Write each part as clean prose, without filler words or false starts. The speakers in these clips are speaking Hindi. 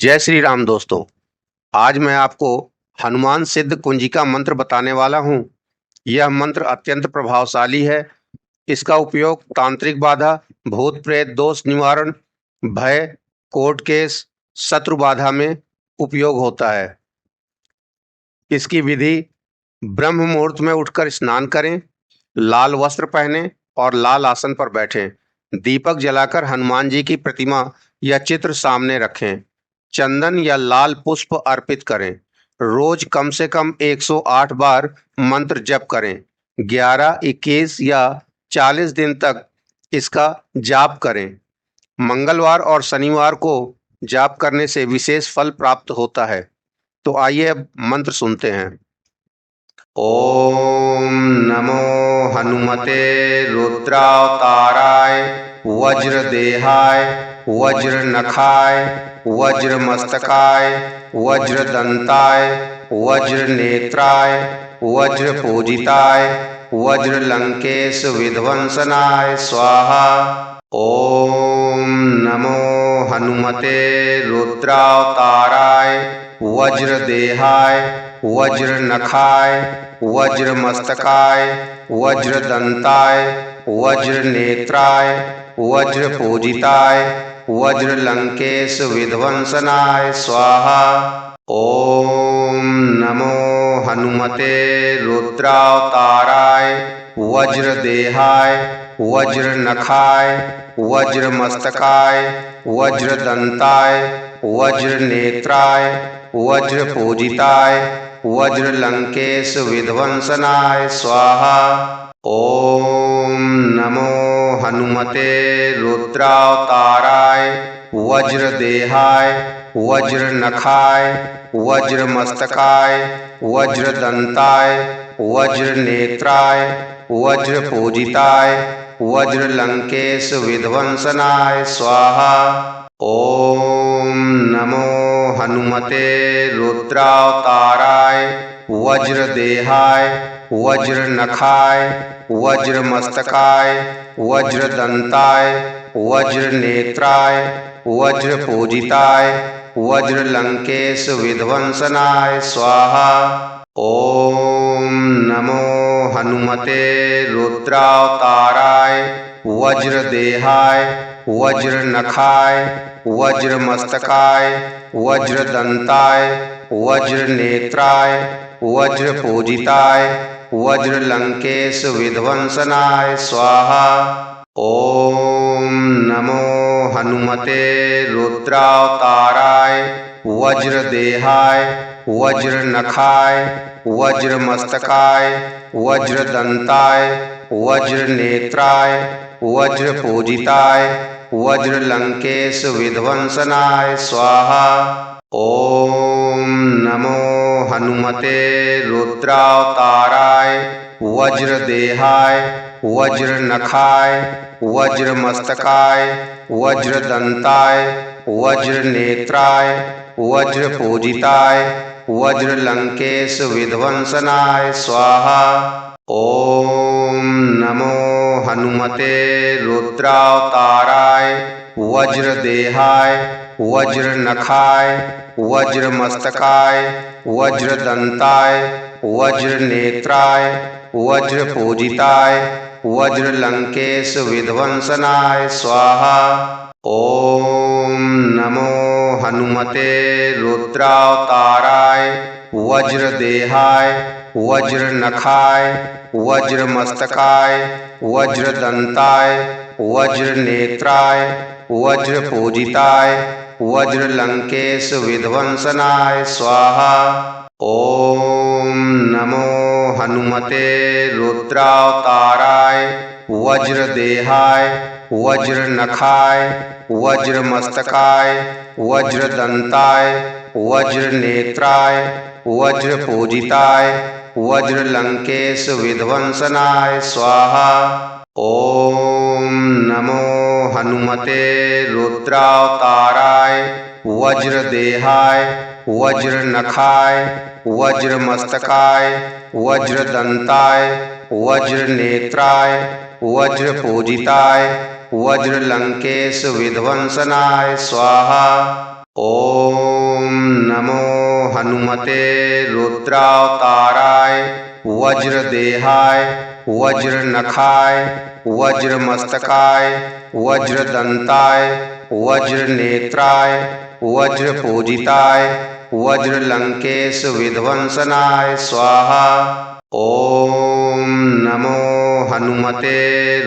जय श्री राम दोस्तों। आज मैं आपको हनुमान सिद्ध कुंजिका मंत्र बताने वाला हूँ। यह मंत्र अत्यंत प्रभावशाली है। इसका उपयोग तांत्रिक बाधा, भूत प्रेत दोष निवारण, भय, कोर्ट केस, शत्रु बाधा में उपयोग होता है। इसकी विधि: ब्रह्म मुहूर्त में उठकर स्नान करें, लाल वस्त्र पहनें और लाल आसन पर बैठें। दीपक जलाकर हनुमान जी की प्रतिमा या चित्र सामने रखें। चंदन या लाल पुष्प अर्पित करें। रोज कम से कम 108 बार मंत्र जप करें। 11, 21 या 40 दिन तक इसका जाप करें। मंगलवार और शनिवार को जाप करने से विशेष फल प्राप्त होता है। तो आइए अब मंत्र सुनते हैं। ओम नमो हनुमते रुद्रावताराय वज्रदेहाय वज्रनखाय वज्रमस्तकाय वज्रदंताय वज्रनेत्राय वज्रपूजिताय वज्रलंकेश विध्वंसनाय स्वाहा। ओम नमो हनुमते रुद्रावताराय वज्रदेहाय वज्रनखाय वज्रमस्तकाय वज्रदंताय वज्रनेत्राय वज्रपूजिताय वज्रलंकेश विध्वंसनाय स्वाहा। ओम नमो हनुमते रुद्रावताराय वज्रदेहाय वज्रनखाय वज्रमस्तकाय वज्रदंताय वज्रनेत्राय वज्रपूजिताय वज्रलंकेश विध्वंसनाय स्वाहा। ओम नमो हनुमते रुद्रावताराय वज्रदेहाय वज्रनखाय वज्रमस्तकाय वज्रदंताय वज्रनेत्राय वज्रपूजिताय वज्रलंकेश विध्वंसनाय स्वाहा। ओम नमो हनुमते रुद्रावताराय वज्रदेहाय वज्रनखाय वज्रमस्तकाय वज्रदंताय वज्रनेत्राय वज्रपूजिताय वज्रलंकेश विध्वंसनाय स्वाहा। ओम नमो हनुमते रुद्रावताराय वज्रदेहाय वज्रनखाय वज्रमस्तकाय वज्रदंताय वज्रनेत्राय वज्रपूजिताय वज्रलंकेश विध्वंसनाय स्वाहा। ओम नमो हनुमते रुद्रावताराय वज्रदेहाय वज्रनखाय वज्रमस्तकाय वज्रदंताय वज्रनेत्राय वज्रपूजिताय वज्रलंकेश विध्वंसनाय स्वाहा। ओम नमो हनुमते रुद्रावताराय वज्रदेहाय वज्रनखाय वज्रमस्तकाय वज्रदंताय वज्रनेत्राय वज्रपूजिताय वज्रलंकेश विध्वंसनाय स्वाहा। ओम नमो हनुमते रुद्रावताराय वज्रदेहाय वज्रनखाय वज्रमस्तकाय वज्रदंताय वज्रनेत्राय वज्रपूजिताय वज्रलंकेश विध्वंसनाय स्वाहा। ओम नमो हनुमते रुद्रावताराय वज्रदेहाय वज्रनखाय वज्रमस्तकाय वज्रदंताय वज्रनेत्राय वज्रपूजिताय वज्रलंकेश विध्वंसनाय स्वाहा। ओम नमो हनुमते रुद्रावताराय वज्रदेहाय वज्रनखाय वज्रमस्तकाय वज्रदंताय वज्रनेत्राय वज्रपूजिताय वज्रलंकेश विध्वंसनाय स्वाहा। ओम नमो हनुमते रुद्रावताराय वज्रदेहाय वज्रनखाय वज्रमस्तकाय वज्रदंताय वज्रनेत्राय वज्रपूजिताय वज्रलंकेश विध्वंसनाय स्वाहा। ओम नमो हनुमते रुद्रावताराय वज्रदेहाय वज्रनखाय वज्रमस्तकाय वज्रदंताय वज्रनेत्राय वज्रपूजिताय वज्रलंकेश विध्वंसनाय स्वाहा। ओम नमो हनुमते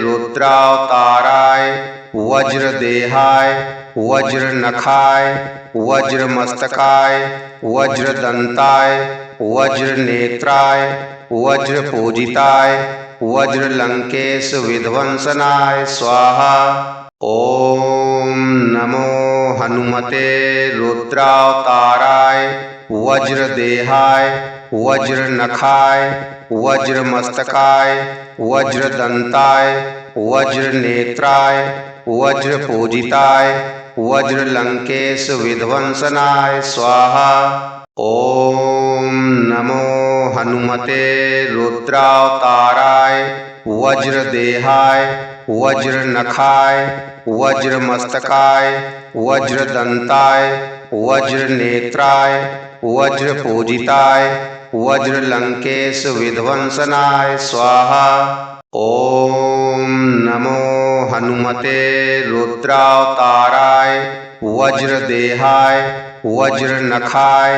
रुद्रावताराय वज्रदेहाय वज्रनखाय वज्रमस्तकाय वज्रदंताय वज्रनेत्राय वज्रपूजिताय वज्रलंकेश विध्वंसनाय स्वाहा। ओम नमो हनुमते रुद्रावताराय वज्रदेहाय वज्रनखाय वज्रमस्तकाय वज्रदंताय वज्रनेत्राय वज्रपूजिताय वज्रलंकेश विध्वंसनाय स्वाहा। ओम नमो हनुमते रुद्रावताराय वज्रदेहाय वज्रनखाय वज्रमस्तकाय वज्रदंताय वज्रनेत्राय वज्रपूजिताय वज्रलंकेश विध्वंसनाय स्वाहा। ओम नमो हनुमते रुद्रावताराय वज्रदेहाय वज्रनखाय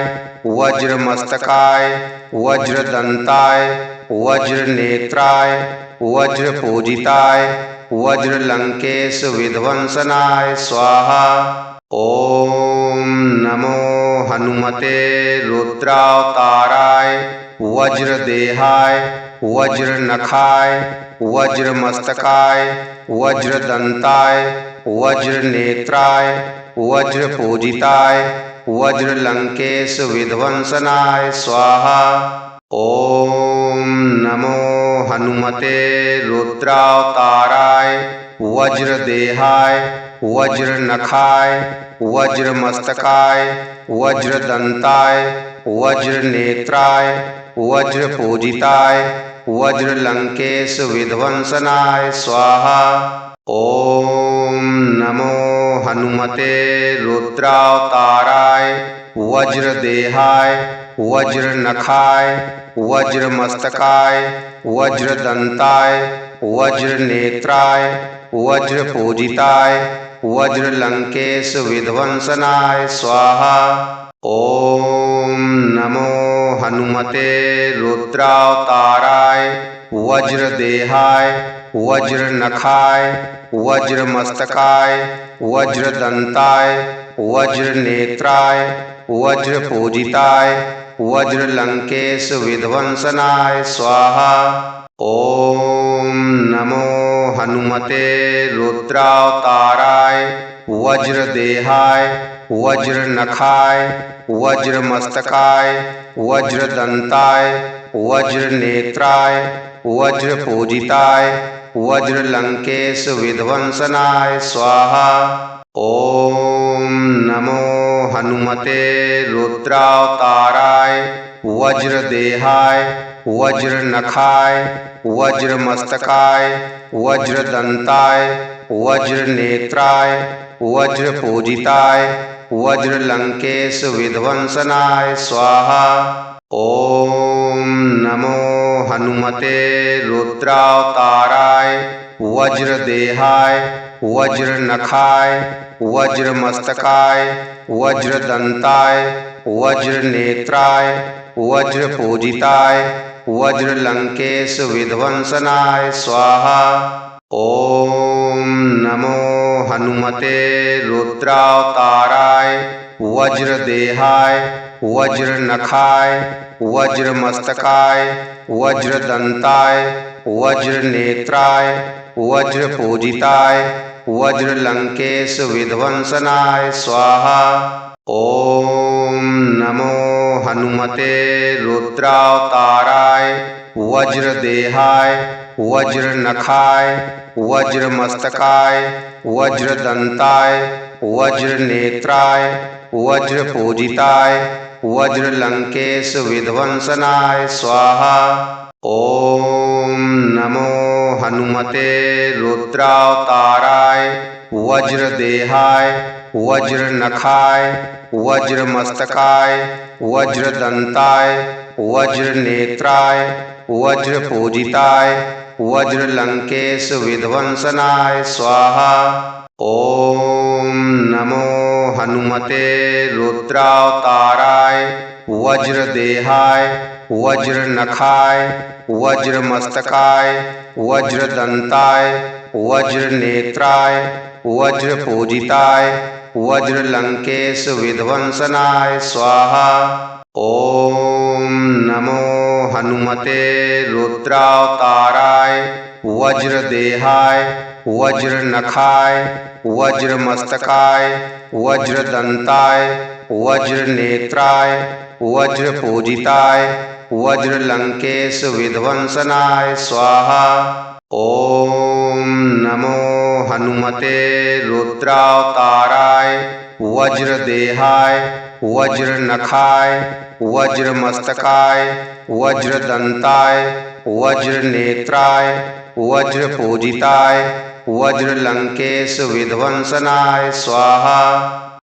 वज्रमस्तकाय वज्रदंताय वज्रनेत्राय वज्रपूजिताय वज्रलंकेश विध्वंसनाय स्वाहा। ओम नमो हनुमते रुद्रावताराय वज्रदेहाय वज्रनखाय वज्रमस्तकाय वज्रदंताय वज्रनेत्राय वज्रपूजिताय वज्रलंकेश विध्वंसनाय स्वाहा। ओम नमो हनुमते रुद्रावताराय वज्रदेहाय वज्रनखाय वज्रमस्तकाय वज्रदंताय वज्रनेत्राय वज्रपूजिताय वज्रलंकेश विध्वंसनाय स्वाहा। ओम नमो हनुमते रुद्रावताराय वज्रदेहाय वज्रनखाय वज्रमस्तकाय वज्रदंताय वज्रनेत्राय वज्रपूजिताय वज्रलंकेश विध्वंसनाय स्वाहा। ओम नमो हनुमते रुद्रावताराय वज्रदेहाय वज्रनखाय वज्रमस्तकाय वज्रदंताय वज्रनेत्राय वज्रपूजिताय वज्रलंकेश विध्वंसनाय स्वाहा। ओम नमो हनुमते रुद्रावताराय वज्रदेहाय वज्रनखाय वज्रमस्तकाय वज्रदंताय वज्रनेत्राय वज्रपूजिताय वज्रलंकेश विध्वंसनाय स्वाहा। ओम नमो हनुमते रुद्रावताराय वज्रदेहाय वज्रनखाय वज्रमस्तकाय वज्रदंताय वज्रनेत्राय वज्रपूजिताय वज्रलंकेश विध्वंसनाय स्वाहा। ओम नमो हनुमते रुद्रावताराय वज्रदेहाय वज्रनखाय वज्रमस्तकाय वज्रदंताय वज्रनेत्राय वज्रपूजिताय वज्रलंकेश विध्वंसनाय स्वाहा। ओम नमो हनुमते रुद्रावताराय वज्रदेहाय वज्रनखाय वज्रमस्तकाय वज्रदंताय वज्रनेत्राय वज्रपूजिताय वज्रलंकेश विध्वंसनाय स्वाहा। ओम नमो हनुमते रुद्रावताराय वज्रदेहाय वज्रनखाय वज्रमस्तकाय वज्रदंताय वज्रनेत्राय वज्रपूजिताय वज्रलंकेश विध्वंसनाय स्वाहा। ओम नमो हनुमते रुद्रावताराय वज्रदेहाय वज्रनखाय वज्रमस्तकाय वज्रदंताय वज्रनेत्राय वज्रपूजिताय वज्रलंकेश विध्वंसनाय स्वाहा। ओम नमो हनुमते रुद्रावताराय वज्रदेहाय वज्रनखाय वज्रमस्तकाय वज्रदंताय वज्रनेत्राय वज्रपूजिताय वज्रलंकेश विध्वंसनाय स्वाहा। ओम नमो हनुमते रुद्रावताराय वज्रदेहाय वज्रनखाय वज्रमस्तकाय वज्रदंताय वज्रनेत्राय वज्रपूजिताय वज्रलंकेश विध्वंसनाय स्वाहा। ओम नमो हनुमते रुद्रावताराय वज्रदेहाय वज्रनखाय वज्रमस्तकाय वज्रदंताय वज्रनेत्राय वज्रपूजिताय वज्रलंकेश विध्वंसनाय स्वाहा।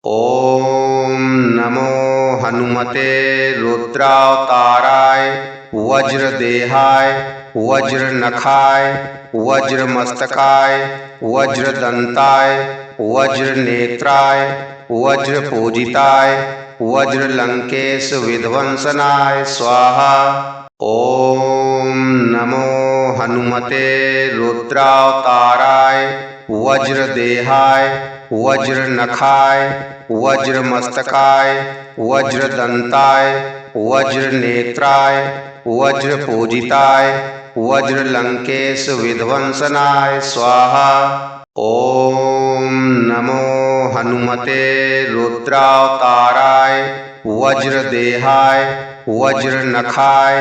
ओम नमो हनुमते रुद्रावताराय वज्रदेहाय वज्रनखाय वज्रमस्तकाय वज्रदंताय वज्रनेत्राय वज्रपूजिताय वज्रलंकेश विध्वंसनाय स्वाहा। ओम नमो हनुमते रुद्रावताराय वज्रदेहाय वज्रनखाय वज्रमस्तकाय वज्रदंताय वज्रनेत्राय वज्रपूजिताय वज्रलंकेश विध्वंसनाय स्वाहा। ओम नमो हनुमते रुद्रावताराय वज्रदेहाय वज्रनखाय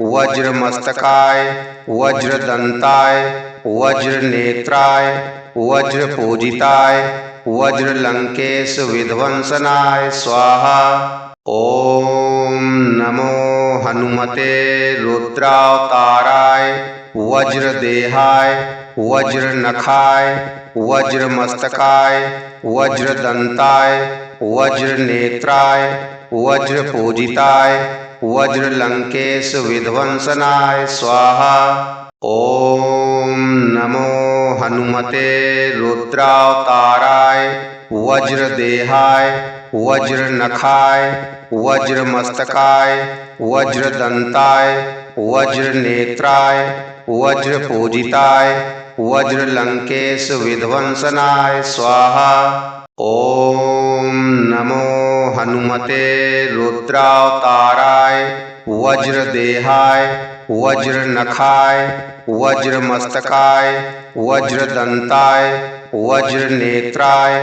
वज्रमस्तकाय वज्रदंताय वज्रनेत्राय वज्रपूजिताय वज्रलंकेश विध्वंसनाय स्वाहा। ओम नमो हनुमते रुद्रावताराय वज्रदेहाय वज्रनखाय वज्रमस्तकाय वज्रदंताय वज्रनेत्राय वज्रपूजिताय वज्रलंकेश विध्वंसनाय स्वाहा। ओम नमो हनुमते रुद्रावताराय वज्रदेहाय वज्रनखाय वज्रमस्तकाय वज्रदंताय वज्रनेत्राय वज्रपूजिताय वज्रलंकेश विध्वंसनाय स्वाहा। ओम नमो हनुमते रुद्रावताराय वज्रदेहाय वज्रनखाय वज्रमस्तकाय वज्रदंताय वज्रनेत्राय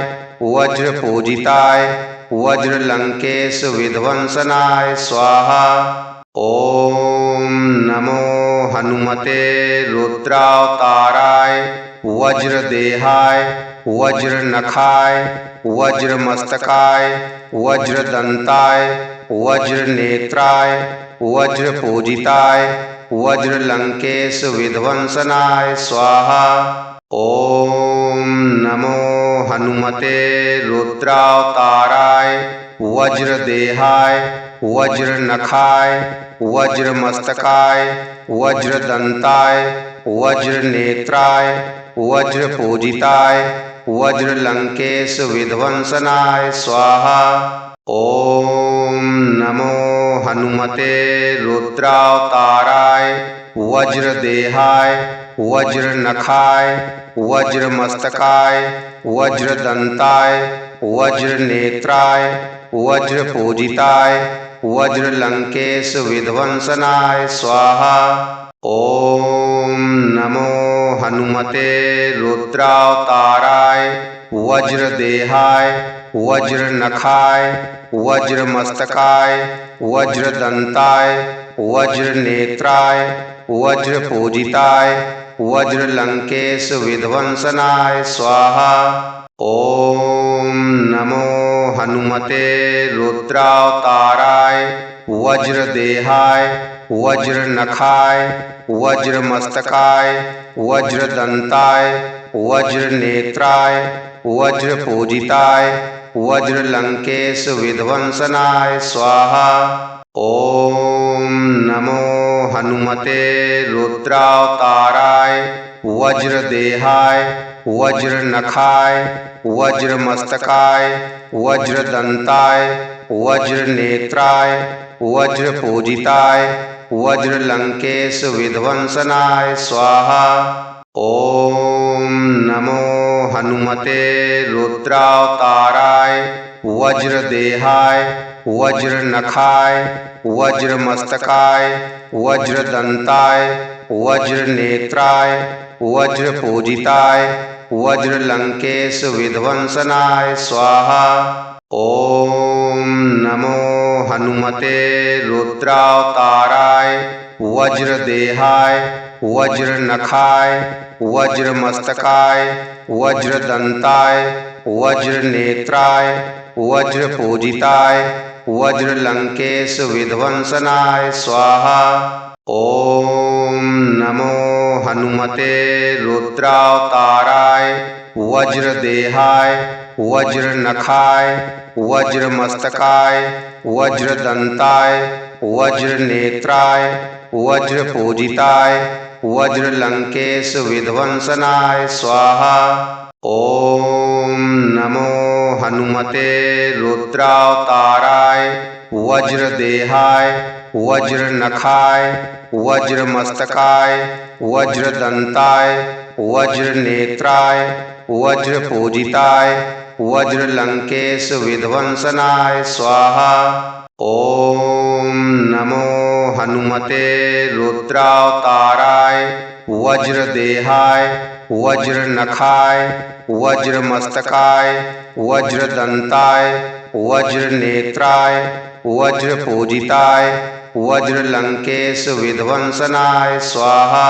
वज्रपूजिताय वज्रलंकेश विध्वंसनाय स्वाहा। ओम नमो हनुमते रुद्रावताराय वज्रदेहाय वज्रनखाय वज्रमस्तकाय वज्रदंताय वज्रनेत्राय वज्रपूजिताय वज्रलंकेश विध्वंसनाय स्वाहा। ओम नमो हनुमते रुद्रावताराय वज्रदेहाय वज्रनखाय वज्रमस्तकाय वज्रदंताय वज्रनेत्राय वज्रपूजिताय वज्रलंकेश विध्वंसनाय स्वाहा। ओम नमो हनुमते रुद्रावताराय वज्रदेहाय वज्रनखाय वज्रमस्तकाय वज्रदंताय वज्रनेत्राय वज्रपूजिताय वज्रलंकेश विध्वंसनाय स्वाहा। ओम नमो हनुमते रुद्रावताराय वज्रदेहाय वज्रनखाय वज्रमस्तकाय वज्रदंताय वज्रनेत्राय वज्रपूजिताय वज्रलंकेश विध्वंसनाय स्वाहा। ओम नमो हनुमते रुद्रावताराय वज्रदेहाय वज्रनखाय वज्रमस्तकाय वज्रदंताय वज्रनेत्राय वज्रपूजिताय वज्रलंकेश विध्वंसनाय स्वाहा। ओम नमो हनुमते रुद्रावताराय वज्रदेहाय वज्रनखाय वज्रमस्तकाय वज्रदंताय वज्रनेत्राय वज्रपूजिताय वज्रलंकेश विध्वंसनाय स्वाहा। ओम नमो हनुमते रुद्रावताराय वज्रदेहाय वज्रनखाय वज्रमस्तकाय वज्रदंताय वज्रनेत्राय वज्रपूजिताय वज्रलंकेश विध्वंसनाय स्वाहा। ओम नमो हनुमते रुद्रावताराय वज्रदेहाय वज्रनखाय वज्रमस्तकाय वज्रदंताय वज्रनेत्राय वज्रपूजिताय वज्रलंकेश विध्वंसनाय स्वाहा। ओम नमो हनुमते रुद्रावताराय वज्रदेहाय वज्रनखाय वज्रमस्तकाय वज्रदंताय वज्रनेत्राय वज्रपूजिताय वज्रलंकेश विध्वंसनाय स्वाहा। ओम नमो हनुमते रुद्रावताराय वज्रदेहाय वज्रनखाय वज्रमस्तकाय वज्रदंताय वज्रनेत्राय वज्रपूजिताय वज्रलंकेश विध्वंसनाय स्वाहा। ओम नमो हनुमते रुद्रावताराय वज्रदेहाय वज्रनखाय वज्रमस्तकाय वज्रदंताय वज्रनेत्राय वज्रपूजिताय वज्रलंकेश विध्वंसनाय स्वाहा।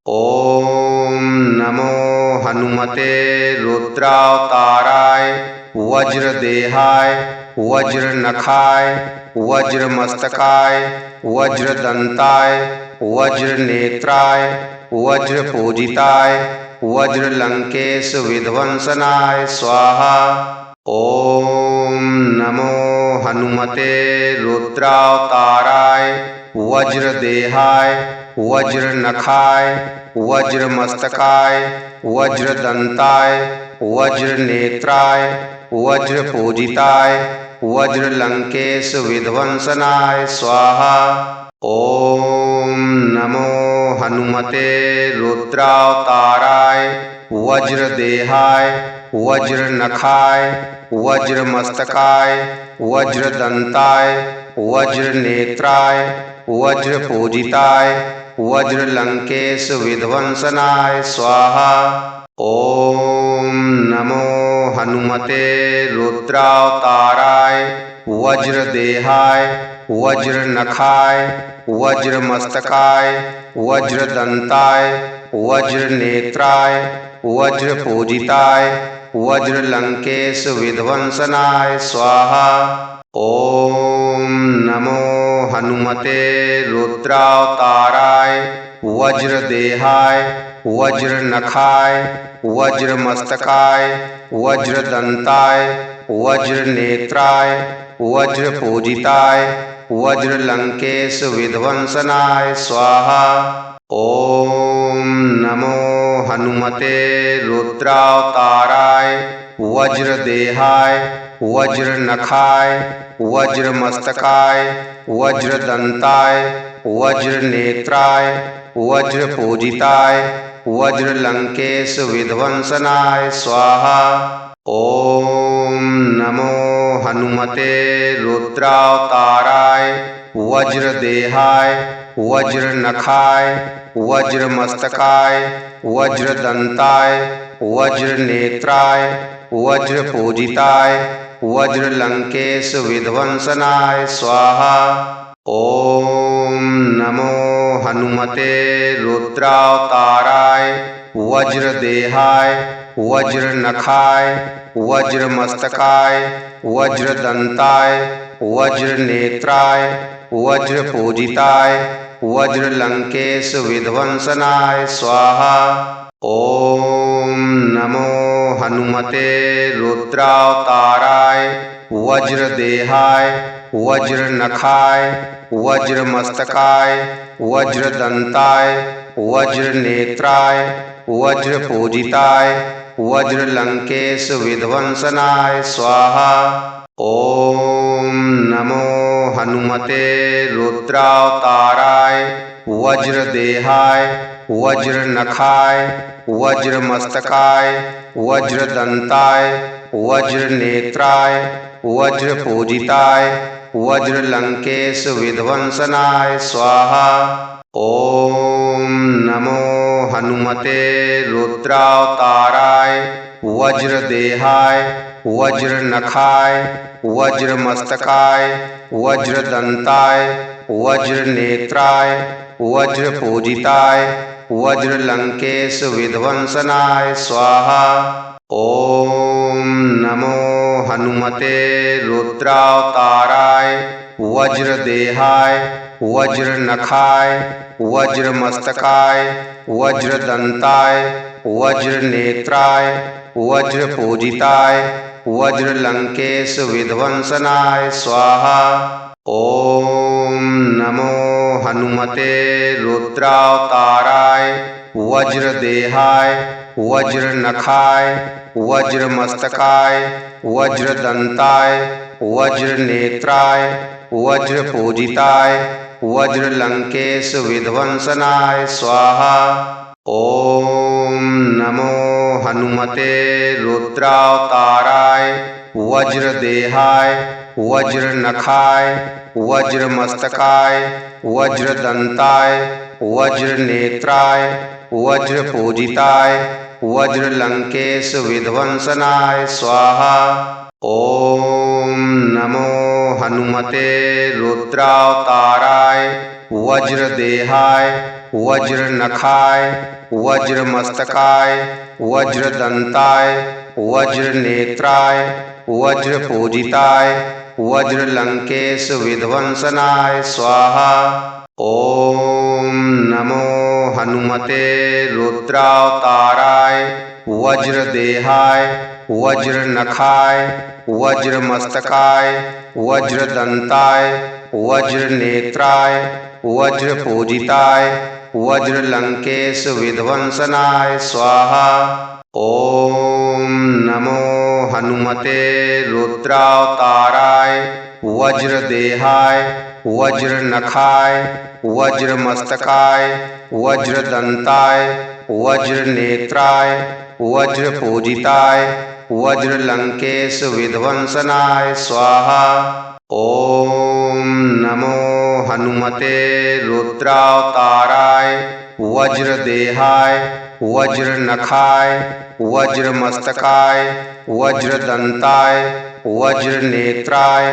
ओम नमो हनुमते रुद्रावताराय वज्रदेहाय वज्रनखाय वज्रमस्तकाय वज्रदंताय वज्रनेत्राय वज्रपूजिताय वज्रलंकेश विध्वंसनाय स्वाहा। ओम नमो हनुमते रुद्रावताराय वज्रदेहाय वज्रनखाय वज्रमस्तकाय वज्रदंताय वज्रनेत्राय वज्रपूजिताय वज्रलंकेश विध्वंसनाय स्वाहा। ओम नमो हनुमते रुद्रावताराय वज्रदेहाय वज्रनखाय वज्रमस्तकाय वज्रदंताय वज्रनेत्राय वज्रपूजिताय वज्रलंकेश विध्वंसनाय स्वाहा। ओम नमो हनुमते रुद्रावताराय वज्रदेहाय वज्रनखाय वज्रमस्तकाय वज्रदंताय वज्रनेत्राय वज्रपूजिताय वज्रलंकेश विध्वंसनाय स्वाहा। ओम नमो हनुमते रुद्रावताराय वज्रदेहाय वज्रनखाय वज्रमस्तकाय वज्रदंताय वज्रनेत्राय वज्रपूजिताय वज्रलंकेश विध्वंसनाय स्वाहा। ओम नमो हनुमते रुद्रावताराय वज्रदेहाय वज्रनखाय वज्रमस्तकाय वज्रदंताय वज्रनेत्राय वज्रपूजिताय वज्रलंकेश विध्वंसनाय स्वाहा। ओम नमो हनुमते रुद्रावताराय वज्रदेहाय वज्रनखाय वज्रमस्तकाय वज्रदंताय वज्रनेत्राय वज्रपूजिताय वज्रलंकेश विध्वंसनाय स्वाहा। ओम नमो हनुमते रुद्रावताराय वज्रदेहाय वज्रनखाय वज्रमस्तकाय वज्रदंताय वज्रनेत्राय वज्रपूजिताय वज्रलंकेश विध्वंसनाय स्वाहा। ओम नमो हनुमते रुद्रावताराय वज्रदेहाय वज्रनखाय वज्रमस्तकाय वज्रदंताय वज्रनेत्राय वज्रपूजिताय वज्रलंकेश विध्वंसनाय स्वाहा। ओम नमो हनुमते रुद्रावताराय वज्रदेहाय वज्रनखाय वज्रमस्तकाय वज्रदंताय वज्रनेत्राय वज्रपूजिताय वज्रलंकेश विध्वंसनाय स्वाहा। ओम नमो हनुमते रुद्रावताराय वज्रदेहाय वज्रनखाय वज्रमस्तकाय वज्रदंताय वज्रनेत्राय वज्रपूजिताय वज्रलंकेश विध्वंसनाय स्वाहा। ओम नमो हनुमते रुद्रावताराय वज्रदेहाय वज्रनखाय वज्रमस्तकाय वज्रदंताय वज्रनेत्राय वज्रपूजिताय वज्रलंकेश विध्वंसनाय स्वाहा। ओम नमो हनुमते रुद्रावताराय वज्रदेहाय वज्रनखाय वज्रमस्तकाय वज्रदंताय वज्रनेत्राय वज्रपूजिताय वज्रलंकेश विध्वंसनाय स्वाहा। ओम नमो हनुमते रुद्रावताराय वज्रदेहाय वज्रनखाय वज्रमस्तकाय वज्रदंताय वज्रनेत्राय वज्रपूजिताय वज्रलंकेश विध्वंसनाय स्वाहा। ओम नमो हनुमते रुद्रावताराय वज्रदेहाय वज्रनखाय वज्रमस्तकाय वज्रदंताय वज्रनेत्राय वज्रपूजिताय वज्रलंकेश विध्वंसनाय स्वाहा। ओम नमो हनुमते रुद्रावताराय वज्रदेहाय वज्रनखाय वज्रमस्तकाय वज्रदंताय वज्रनेत्राय वज्रपूजिताय वज्रलंकेश विध्वंसनाय स्वाहा। ओम नमो हनुमते रुद्रावताराय वज्रदेहाय वज्रनखाय वज्रमस्तकाय वज्रदंताय वज्रनेत्राय वज्रपूजिताय वज्रलंकेश विध्वंसनाय स्वाहा। ओम नमो हनुमते रुद्रावताराय वज्रदेहाय वज्रनखाय वज्रमस्तकाय वज्रदंताय वज्रनेत्राय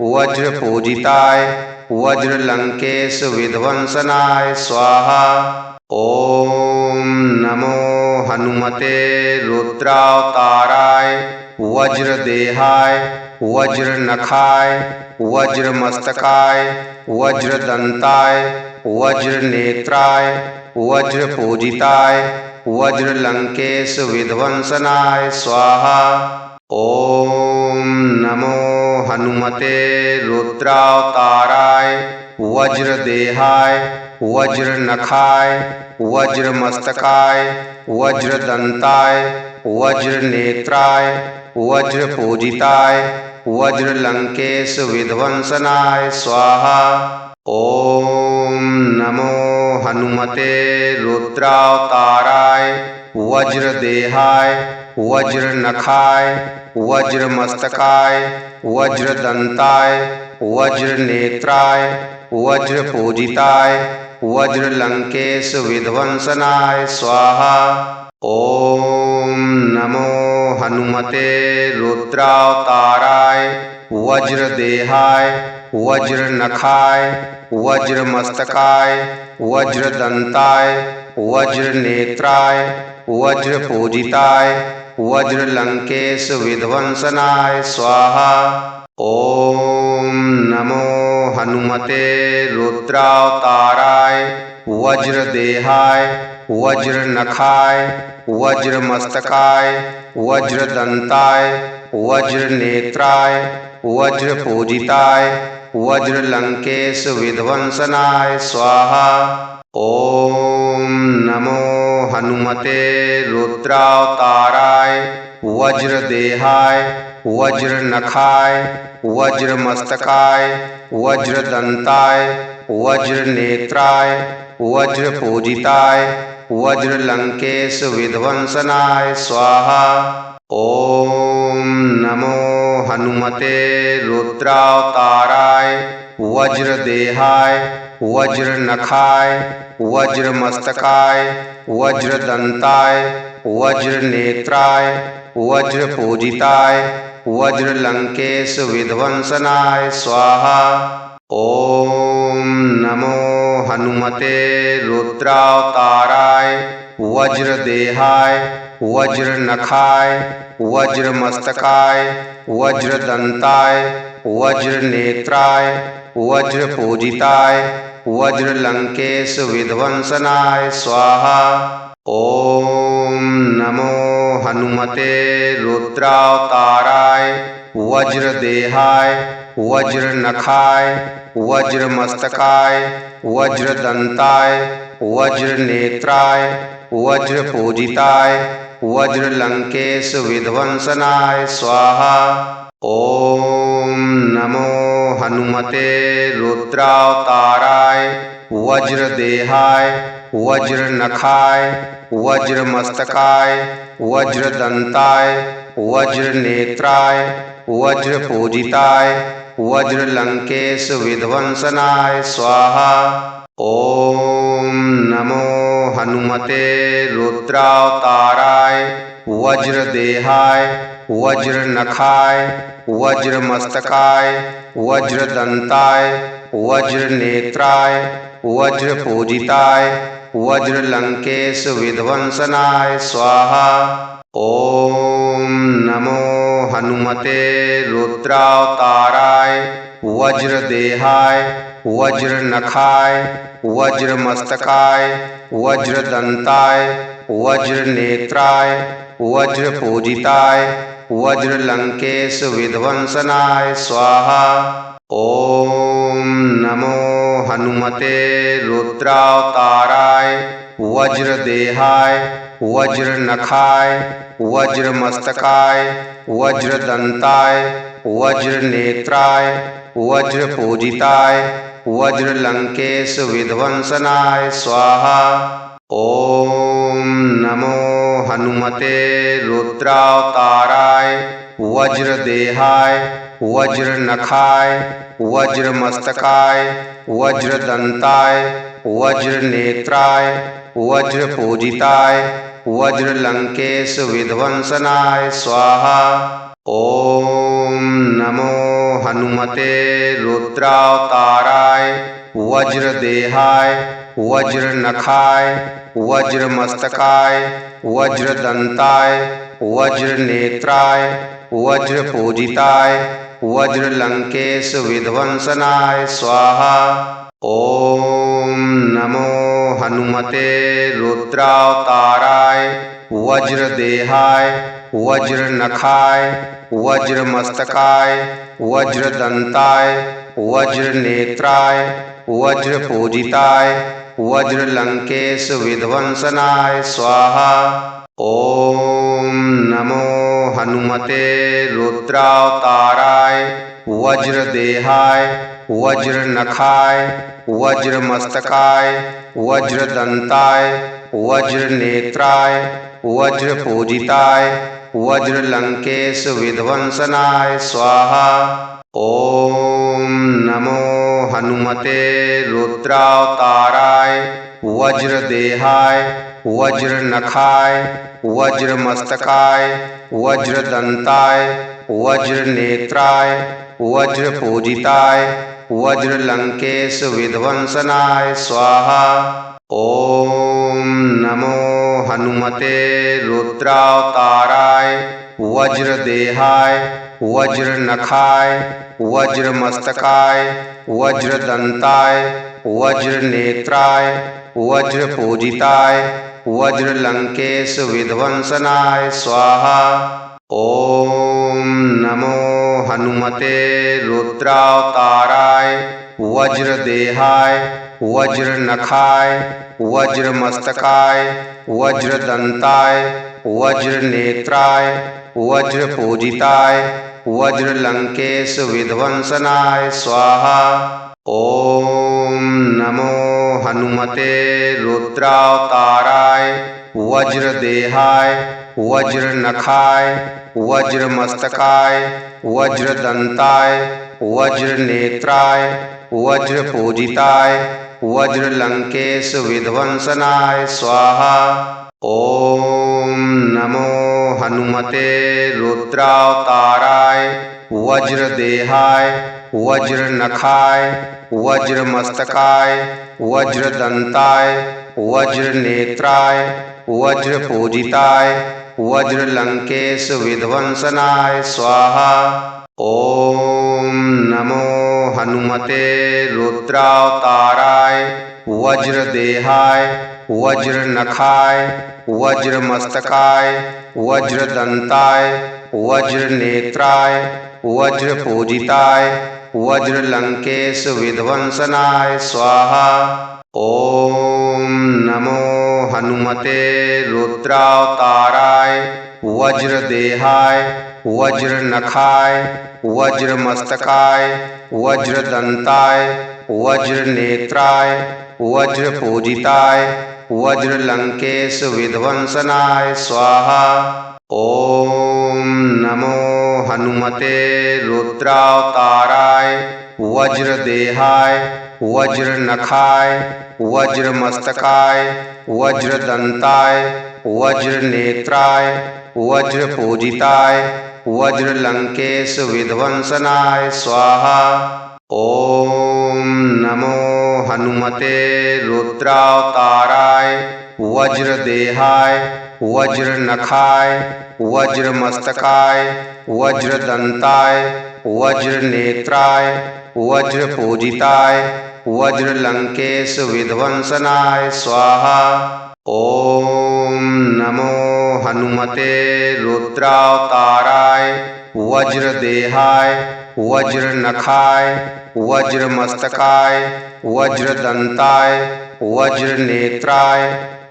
वज्रपूजिताय वज्रलंकेश विध्वंसनाय स्वाहा। ओम नमो हनुमते रुद्रावताराय वज्रदेहाय वज्रनखाय वज्रमस्तकाय वज्रदंताय वज्रनेत्राय वज्रपूजिताय वज्रलंकेश विध्वंसनाय स्वाहा। ओम नमो हनुमते रुद्रावताराय वज्रदेहाय वज्रनखाय वज्रमस्तकाय वज्रदंताय वज्रनेत्राय वज्रपूजिताय वज्रलंकेश विध्वंसनाय स्वाहा। ओम नमो हनुमते रुद्रावताराय वज्रदेहाय वज्रनखाय वज्रमस्तकाय वज्रदंताय वज्रनेत्राय वज्रपूजिताय वज्रलंकेश विध्वंसनाय स्वाहा। ओम नमो हनुमते रुद्रावताराय वज्रदेहाय वज्रनखाय वज्रमस्तकाय वज्रदंताय वज्रनेत्राय वज्रपूजिताय वज्रलंकेश विध्वंसनाय स्वाहा। ओम नमो हनुमते रुद्रावताराय वज्रदेहाय वज्र नखाय वज्र मस्तकाय वज्र दंताय वज्र नेत्राय वज्र पूजिताय वज्र लंकेश विध्वंसनाय स्वाहा। ओम नमो हनुमते रुद्रावताराय वज्र देहाय वज्र नखाय वज्र मस्तकाय वज्र दंताय वज्र नेत्राय वज्र पूजिताय वज्र लंकेश विध्वंसनाय स्वाहा। ओम नमो हनुमते रुद्रावताराय वज्र देहाय वज्र नखाय वज्र मस्तकाय वज्र दंताय वज्र नेत्राय वज्र पूजिताय वज्र लंकेश विध्वंसनाय स्वाहा। ओम नमो हनुमते रुद्रावताराय वज्र देहाय वज्र नखाय वज्र मस्तकाय वज्र दंताय वज्र नेत्राय वज्र पूजिताय वज्र लंकेश विध्वंसनाय स्वाहा। ओम नमो हनुमते रुद्रावताराय वज्र देहाय वज्र नखाय वज्र मस्तकाय वज्र दंताय वज्र नेत्राय वज्र पूजिताय वज्र लंकेश विध्वंसनाय स्वाहा। ओम नमो हनुमते रुद्रावताराय वज्र देहाय वज्र नखाय वज्र मस्तकाय वज्र दंताय वज्र नेत्राय वज्र पूजिताय वज्र लंकेश विध्वंसनाय स्वाहा। ओम नमो हनुमते रुद्रावताराय वज्र देहाय वज्र नखाय वज्र मस्तकाय वज्र दंताय वज्र नेत्राय वज्र पूजिताय वज्र लंकेश विध्वंसनाय स्वाहा। ओम नमो हनुमते रुद्रावताराय वज्र देहाय वज्र नखाय वज्र मस्तकाय वज्र दंताय वज्र नेत्राय वज्र पूजिताय वज्र लंकेश विध्वंसनाय स्वाहा। ओम नमो हनुमते रुद्रावताराय वज्र देहाय वज्र नखाय वज्र मस्तकाय वज्र दंताय वज्र नेत्राय वज्र पूजिताय वज्र लंकेश विध्वंसनाय स्वाहा। ओम नमो हनुमते रुद्रावताराय वज्र देहाय वज्र नखाय वज्र मस्तकाय वज्र दंताय वज्र नेत्राय वज्र पूजिताय वज्र लंकेश विध्वंसनाय स्वाहा। ओम नमो हनुमते रुद्रावताराय वज्र देहाय वज्र नखाय वज्र मस्तकाय वज्र दंताय वज्र नेत्राय वज्र पूजिताय वज्र लंकेश विध्वंसनाय स्वाहा। ओम नमो हनुमते रुद्रावताराय वज्र देहाय वज्र नखाय वज्र मस्तकाय वज्र दंताय वज्र नेत्राय वज्र पूजिताय वज्र लंकेश विध्वंसनाय स्वाहा। ओम नमो हनुमते रुद्रावताराय वज्र देहाय वज्र नखाय वज्र मस्तकाय वज्र दंताय वज्र नेत्राय वज्र पूजिताय वज्र लंकेश विध्वंसनाय स्वाहा। ओम नमो हनुमते रुद्रावताराय वज्र देहाय वज्र नखाय वज्र मस्तकाय वज्र दंताय वज्र नेत्राय वज्र पूजिताय वज्र लंकेश विध्वंसनाय स्वाहा। ओम नमो हनुमते रुद्रावताराय वज्र देहाय वज्र नखाय वज्र मस्तकाय वज्र दंताय वज्र नेत्राय वज्र पूजिताय वज्रलंकेश विध्वंसनाय स्वाहा। ओम नमो हनुमते रुद्रावताराय वज्रदेहाय वज्रनखाय वज्रमस्तकाय वज्रदंताय वज्रनेत्राय वज्रपूजिताय वज्रलंकेश विध्वंसनाय स्वाहा। ओम नमो हनुमते रुद्रावताराय वज्रदेहाय वज्रनखाय वज्रमस्तकाय वज्रदंताय वज्रनेत्राय वज्रपूजिताय वज्रलंकेश विध्वंसनाय स्वाहा। ओम नमो हनुमते रुद्रावताराय वज्रदेहाय वज्रनखाय वज्रमस्तकाय वज्रदंताय वज्रनेत्राय वज्रपूजिताय वज्रलंकेश विध्वंसनाय स्वाहा। ओम नमो हनुमते रुद्रावताराय वज्रदेहाय वज्रनखाय वज्रमस्तकाय वज्रदंताय वज्रनेत्राय वज्रपूजिताय वज्रलंकेश विध्वंसनाय स्वाहा। ओम नमो हनुमते रुद्रावताराय वज्रदेहाय वज्रनखाय वज्रमस्तकाय वज्रदंताय वज्रनेत्राय वज्रपूजिताय वज्रलंकेश विध्वंसनाय स्वाहा। ओम नमो हनुमते रुद्रावताराय वज्रदेहाय वज्रनखाय वज्रमस्तकाय वज्रदंताय वज्रनेत्राय वज्रपूजिताय वज्रलंकेश विध्वंसनाय स्वाहा। ओम नमो हनुमते रुद्रावताराय वज्रदेहाय वज्रनखाय वज्रमस्तकाय वज्रदंताय वज्रनेत्राय वज्रपूजिताय वज्रलंकेश विध्वंसनाय स्वाहा। ओम नमो हनुमते रुद्रावताराय वज्रदेहाय वज्रनखाय वज्रमस्तकाय वज्रदंताय वज्रनेत्राय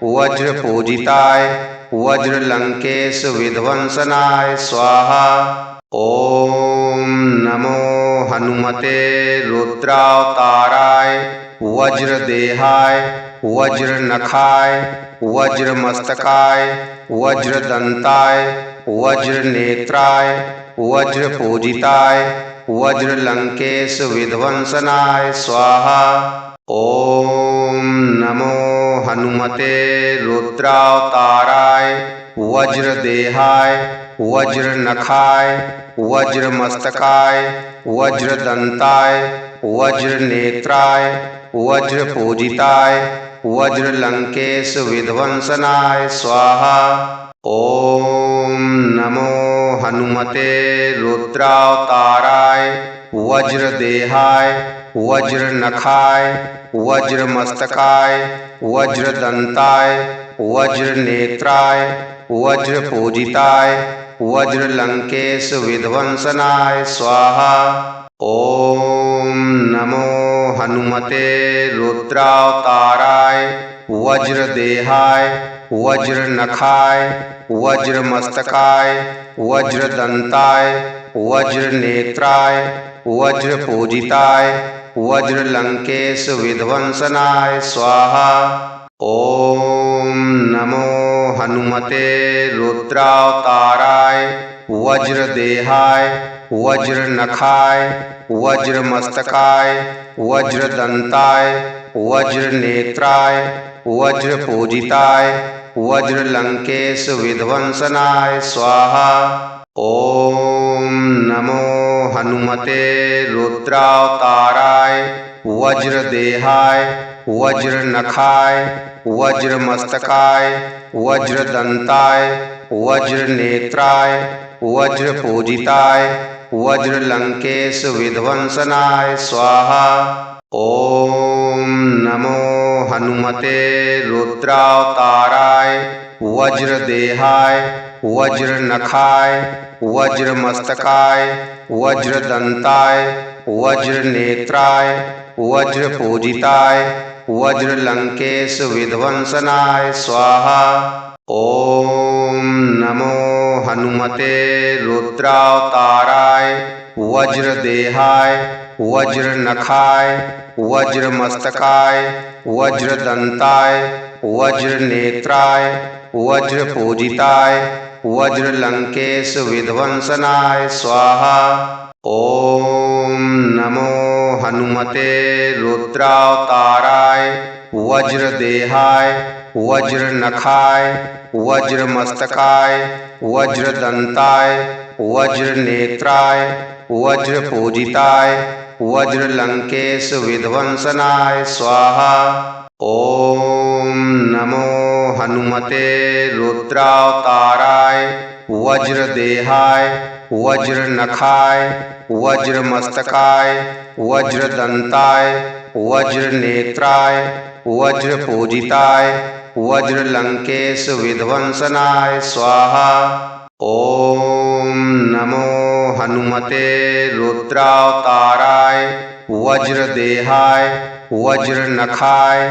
वज्रपूजिताय वज्रलंकेश विध्वंसनाय स्वाहा। ओम नमो हनुमते रुद्रावताराय वज्रदेहाय वज्रनखाय वज्रमस्तकाय वज्रदंताय वज्रनेत्राय वज्रपूजिताय वज्रलंकेश विध्वंसनाय स्वाहा। ओम नमो हनुमते रुद्रावताराय वज्रदेहाय वज्रनखाय वज्रमस्तकाय वज्रदंताय वज्रनेत्राय वज्रपूजिताय वज्रलंकेश विध्वंसनाय स्वाहा। ओम नमो हनुमते रुद्रावताराय वज्रदेहाय वज्रनखाय वज्रमस्तकाय वज्रदंताय वज्रनेत्राय वज्रपूजिताय वज्रलंकेश विध्वंसनाय स्वाहा। ओम नमो हनुमते रुद्रावताराय वज्रदेहाय वज्रनखाय वज्रमस्तकाय वज्रदंताय वज्रनेत्राय वज्रपूजिताय वज्रलंकेश विध्वंसनाय स्वाहा। ओम नमो हनुमते रुद्रावताराय वज्रदेहाय वज्रनखाय वज्रमस्तकाय वज्रदंताय वज्रनेत्राय वज्रपूजिताय वज्रलंकेश विध्वंसनाय स्वाहा। ओम नमो हनुमते रुद्रावताराय वज्रदेहाय वज्रनखाय वज्रमस्तकाय वज्रदंताय वज्रनेत्राय वज्रपूजिताय वज्रलंकेश विध्वंसनाय स्वाहा। ओम नमो हनुमते हनुमते रुद्रावताराय वज्रदेहाय वज्रनखाय वज्रमस्तकाय वज्रदंताय वज्रनेत्राय वज्रपूजिताय वज्रलंकेश विध्वंसनाय स्वाहा। ओम नमो हनुमते रुद्रावताराय वज्रदेहाय वज्रनखाय वज्रमस्तकाय वज्रदंताय वज्रनेत्राय वज्रपूजिताय वज्रलंकेश विध्वंसनाय स्वाहा। ओम नमो हनुमते रुद्रावताराय वज्रदेहाय वज्रनखाय वज्रमस्तकाय वज्रदंताय वज्रनेत्राय वज्रपूजिताय वज्रलंकेश विध्वंसनाय स्वाहा। ओम नमो हनुमते रुद्रावताराय वज्रदेहाय वज्रनखाय वज्रमस्तकाय वज्रदंताय वज्रनेत्राय वज्रपूजिताय वज्रलंकेश विध्वंसनाय स्वाहा। ओम नमो हनुमते रुद्रावताराय वज्रदेहाय वज्रनखाय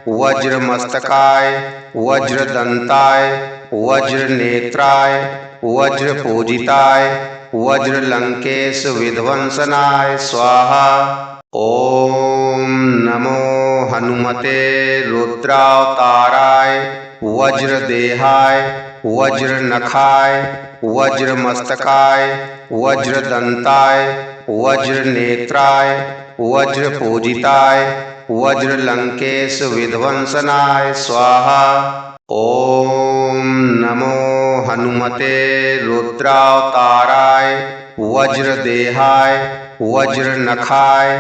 वज्रमस्तकाय वज्रदंताय वज्रनेत्राय वज्रपूजिताय वज्रलंकेश विध्वंसनाय स्वाहा। ओम नमो हनुमते रुद्रावताराय वज्रदेहाय वज्रनखाय वज्रमस्तकाय वज्रदंताय वज्रनेत्राय वज्रपूजिताय वज्रलंकेश विध्वंसनाय स्वाहा। ओम नमो हनुमते रुद्रावताराय वज्रदेहाय वज्रनखाय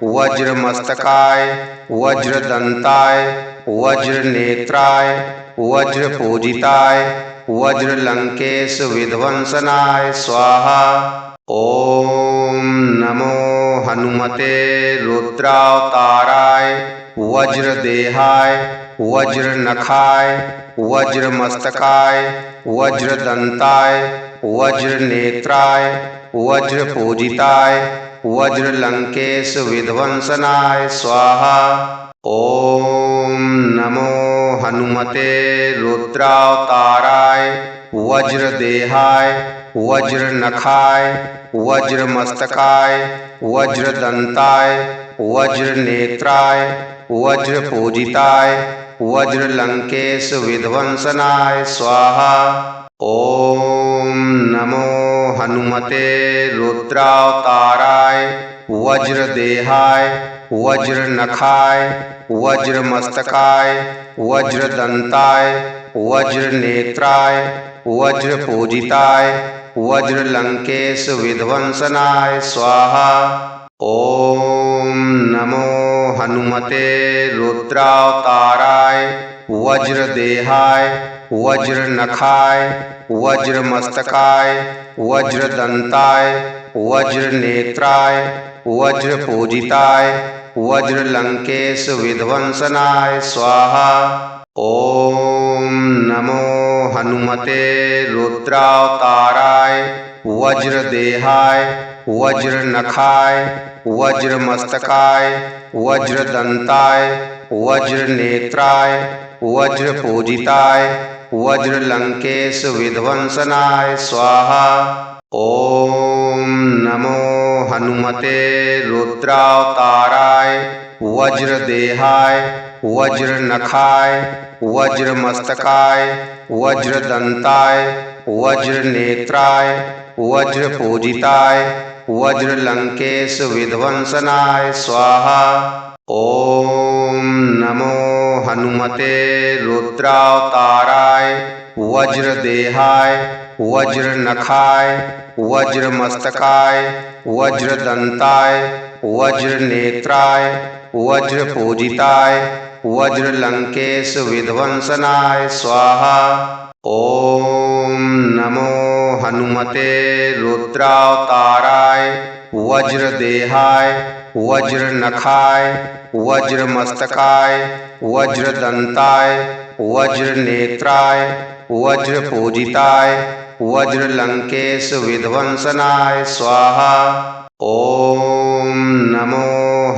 वज्रमस्तकाय वज्रदंताय वज्रनेत्राय वज्रपूजिताय वज्रलंकेश विध्वंसनाय स्वाहा। ओम नमो हनुमते रुद्रावताराय वज्रदेहाय वज्रनखाय वज्रमस्तकाय वज्रदंताय वज्रनेत्राय वज्रपूजिताय वज्रलंकेश विध्वंसनाय स्वाहा। ओम नमो हनुमते रुद्रावताराय वज्रदेहाय वज्रनखाय वज्रमस्तकाय वज्रदंताय वज्रनेत्राय वज्रपूजिताय वज्रलंकेश विध्वंसनाय स्वाहा। ओम नमो हनुमते रुद्रावताराय वज्रदेहाय वज्रनखाय वज्रमस्तकाय वज्रदंताय वज्रनेत्राय वज्रपूजिताय वज्रलंकेश विध्वंसनाय स्वाहा। ओम नमो हनुमते रुद्रावताराय वज्रदेहाय वज्रनखाय वज्रमस्तकाय वज्रदंताय वज्रनेत्राय वज्रपूजिताय वज्रलंकेश विध्वंसनाय स्वाहा। ओम नमो हनुमते रुद्रावताराय वज्रदेहाय वज्रनखाय वज्रमस्तकाय वज्रदंताय वज्रनेत्राय वज्रपूजिताय वज्रलंकेश विध्वंसनाय स्वाहा। ओम नमो हनुमते रुद्रावताराय वज्रदेहाय वज्रनखाय वज्रमस्तकाय वज्रदंताय वज्रनेत्राय वज्रपूजिताय वज्रलंकेश विध्वंसनाय स्वाहा। ओम नमो हनुमते रुद्रावताराय वज्रदेहाय वज्रनखाय वज्रमस्तकाय वज्रदंताय वज्रनेत्राय वज्रपूजिताय वज्रलंकेश विध्वंसनाय स्वाहा। ओम नमो हनुमते रुद्रावताराय वज्रदेहाय वज्रनखाय वज्रमस्तकाय वज्रदंताय वज्रनेत्राय वज्रपूजिताय वज्रलंकेश विध्वंसनाय स्वाहा। ओम नमो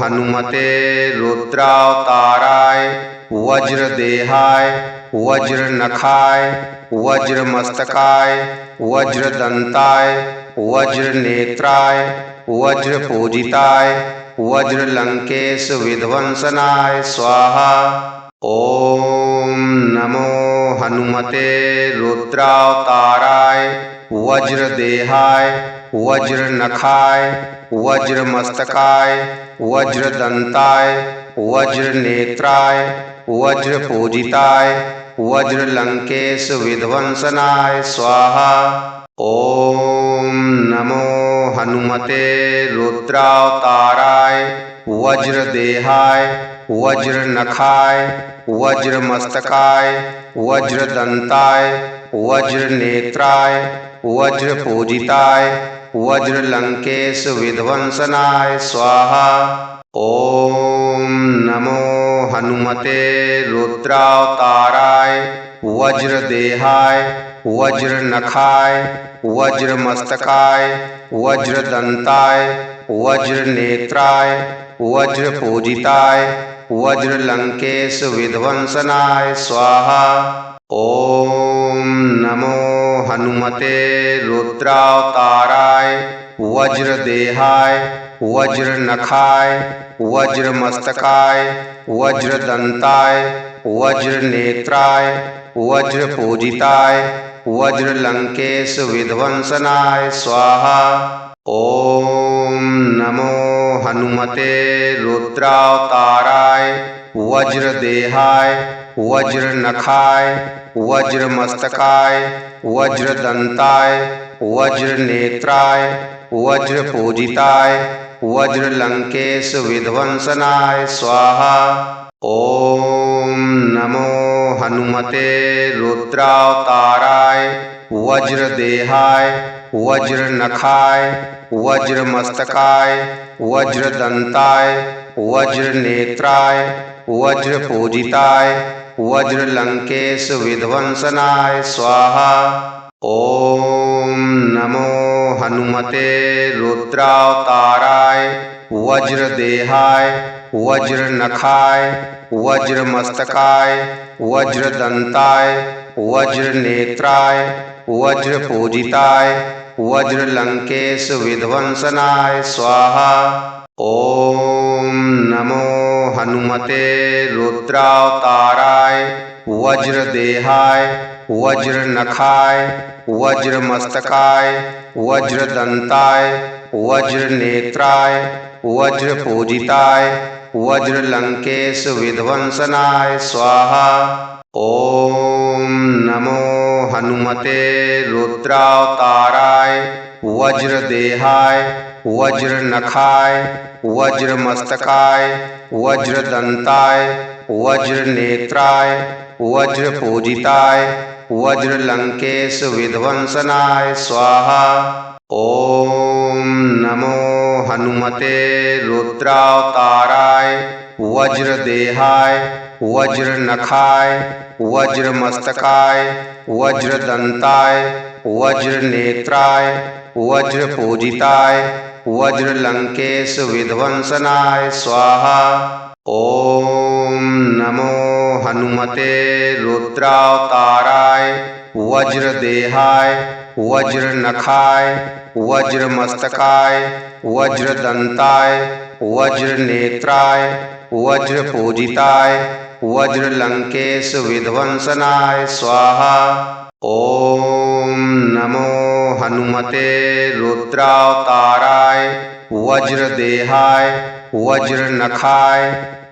हनुमते रुद्रावताराय वज्रदेहाय वज्रनखाय वज्रमस्तकाय वज्रदंताय वज्रनेत्राय वज्रपूजिताय वज्रलंकेश विध्वंसनाय स्वाहा। ओम नमो हनुमते रुद्रावताराय वज्रदेहाय वज्रनखाय वज्रमस्तकाय वज्रदंताय वज्रनेत्राय वज्रपूजिताय वज्रलंकेश विध्वंसनाय स्वाहा। ओम नमो हनुमते रुद्रावताराय वज्रदेहाय वज्रनखाय वज्रमस्तकाय वज्रदंताय वज्रनेत्राय वज्रपूजिताय वज्रलंकेश विध्वंसनाय स्वाहा। ओम नमो हनुमते रुद्रावताराय वज्रदेहाय वज्रनखाय वज्रमस्तकाय वज्रदंताय वज्रनेत्राय वज्रपूजिताय वज्रलंकेश विध्वंसनाय स्वाहा। ओम नमो हनुमते रुद्रावताराय वज्रदेहाय वज्रनखाय वज्रमस्तकाय वज्रदंताय वज्रनेत्राय वज्रपूजिताय वज्रलंकेश विध्वंसनाय स्वाहा। ओम नमो हनुमते रुद्रावताराय वज्रदेहाय वज्रनखाय वज्रमस्तकाय वज्रदंताय वज्रनेत्राय वज्रपूजिताय वज्रलंकेश विध्वंसनाय स्वाहा। ओम नमो हनुमते रुद्रावताराय वज्रदेहाय वज्रनखाय वज्रमस्तकाय वज्रदंताय वज्रनेत्राय वज्रपूजिताय वज्रलंकेश विध्वंसनाय स्वाहा। ओम नमो हनुमते रुद्रावताराय वज्रदेहाय वज्रनखाय वज्रमस्तकाय वज्रदंताय वज्रनेत्राय वज्रपूजिताय वज्रलंकेश विध्वंसनाय स्वाहा। ओम नमो हनुमते रुद्रावताराय वज्रदेहाय वज्रनखाय वज्रमस्तकाय वज्रदंताय वज्रनेत्राय वज्रपूजिताय वज्रलंकेश विध्वंसनाय स्वाहा। ओम नमो हनुमते रुद्रावताराय वज्रदेहाय वज्रनखाय वज्रमस्तकाय वज्रदंताय वज्रनेत्राय वज्रपूजिताय वज्रलंकेश विध्वंसनाय स्वाहा। ओम नमो हनुमते रुद्रावताराय वज्रदेहाय वज्रनखाय वज्रमस्तकाय वज्रदंताय वज्रनेत्राय वज्रपूजिताय वज्रलंकेश विध्वंसनाय स्वाहा। ओम नमो हनुमते रुद्रावताराय वज्रदेहाय वज्रनखाय वज्रमस्तकाय वज्रदंताय वज्रनेत्राय वज्रपूजिताय वज्रलंकेश विध्वंसनाय स्वाहा। ओम नमो हनुमते रुद्रावताराय वज्रदेहाय वज्रनखाय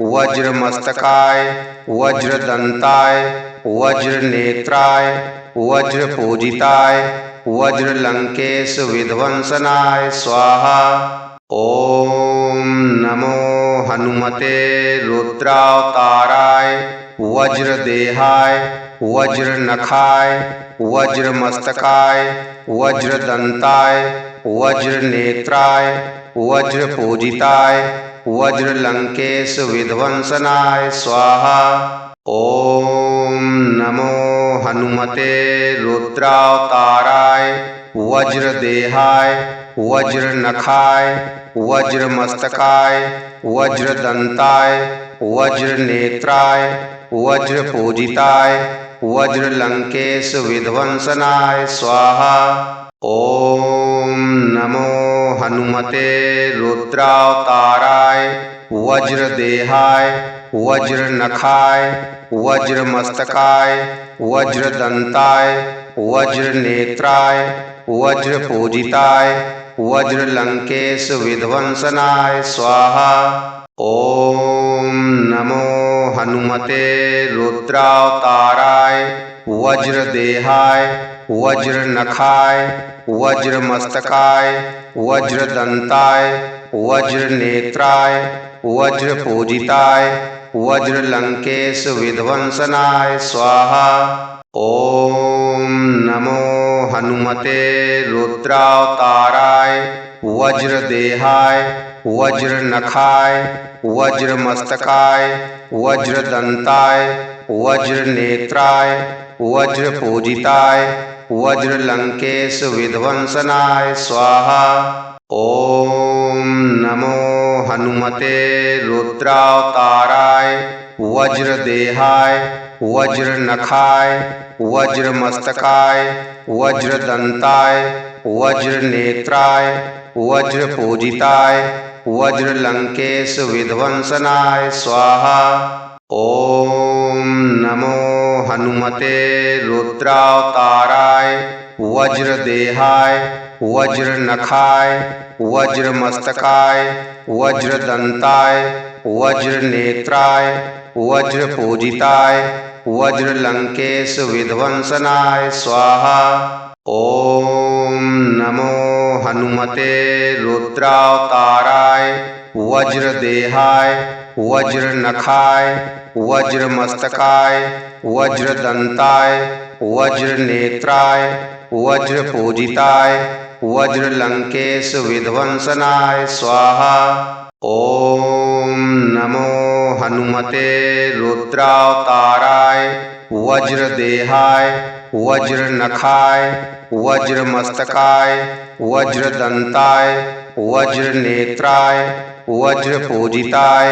वज्रमस्तकाय वज्रदंताय वज्रनेत्राय वज्रपूजिताय वज्रलंकेश विध्वंसनाय स्वाहा। ओम नमो हनुमते रुद्रावताराय वज्रदेहाय वज्रनखाय वज्रमस्तकाय वज्रदंताय वज्रनेत्राय वज्रपूजिताय वज्रलंकेश विध्वंसनाय स्वाहा। ओम नमो हनुमते रुद्रावताराय वज्रदेहाय वज्रनखाय वज्रमस्तकाय वज्रदंताय वज्रनेत्राय वज्रपूजिताय वज्रलंकेश विध्वंसनाय स्वाहा। ओम नमो हनुमते रुद्रावताराय वज्रदेहाय वज्रनखाय वज्रमस्तकाय वज्रदंताय वज्रनेत्राय वज्रपूजिताय वज्रलंकेश विध्वंसनाय स्वाहा। ओम नमो हनुमते रुद्रावताराय वज्रदेहाय वज्रनखाय वज्रमस्तकाय वज्रदंताय वज्रनेत्राय वज्रपूजिताय वज्रलंकेश विध्वंसनाय स्वाहा। ओम नमो हनुमते रुद्रावताराय वज्रदेहाय वज्रनखाय वज्रमस्तकाय वज्रदंताय वज्रनेत्राय वज्रपूजिताय वज्रलंकेश विध्वंसनाय स्वाहा। ओम नमो हनुमते रुद्रावताराय वज्रदेहाय वज्रनखाय वज्रमस्तकाय वज्रदंताय वज्रनेत्राय वज्रपूजिताय वज्रलंकेश विध्वंसनाय स्वाहा। ओम नमो हनुमते रुद्रावताराय वज्रदेहाय वज्रनखाय वज्रमस्तकाय वज्रदंताय वज्रनेत्राय वज्रपूजिताय वज्रलंकेश विध्वंसनाय स्वाहा। ओम नमो हनुमते रुद्रावताराय वज्रदेहाय वज्रनखाय वज्रमस्तकाय वज्रदंताय वज्रनेत्राय वज्रपूजिताय वज्रलंकेश विध्वंसनाय स्वाहा। ओम नमो हनुमते रुद्रावताराय वज्रदेहाय वज्रनखाय वज्रमस्तकाय वज्रदंताय वज्रनेत्राय वज्रपूजिताय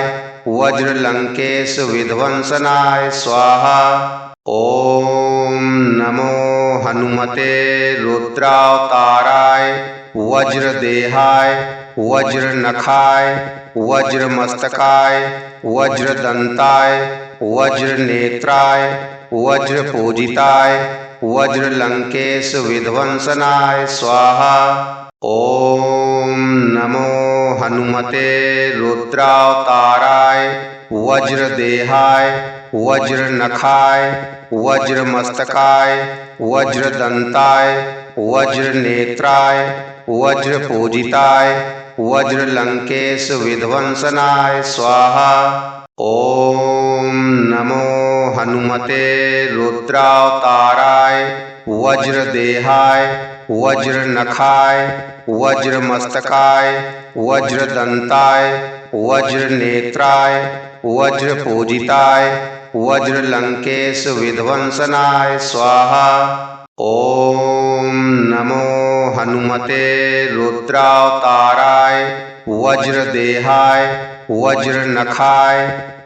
वज्रलंकेश विध्वंसनाय स्वाहा। ओम नमो हनुमते रुद्रावताराय वज्रदेहाय वज्रनखाय वज्रमस्तकाय वज्रदंताय वज्रनेत्राय वज्रपूजिताय वज्रलंकेश विध्वंसनाय स्वाहा। ओम नमो हनुमते रुद्रावताराय वज्रदेहाय वज्रनखाय वज्रमस्तकाय वज्रदंताय वज्रनेत्राय वज्रपूजिताय वज्रलंकेश विध्वंसनाय स्वाहा। ओम नमो हनुमते रुद्रावताराय वज्रदेहाय वज्रनखाय वज्रमस्तकाय वज्रदंताय वज्रनेत्राय वज्रपूजिताय वज्रलंकेश विध्वंसनाय स्वाहा। ओम नमो हनुमते रुद्रावताराय वज्रदेहाय वज्रनखाय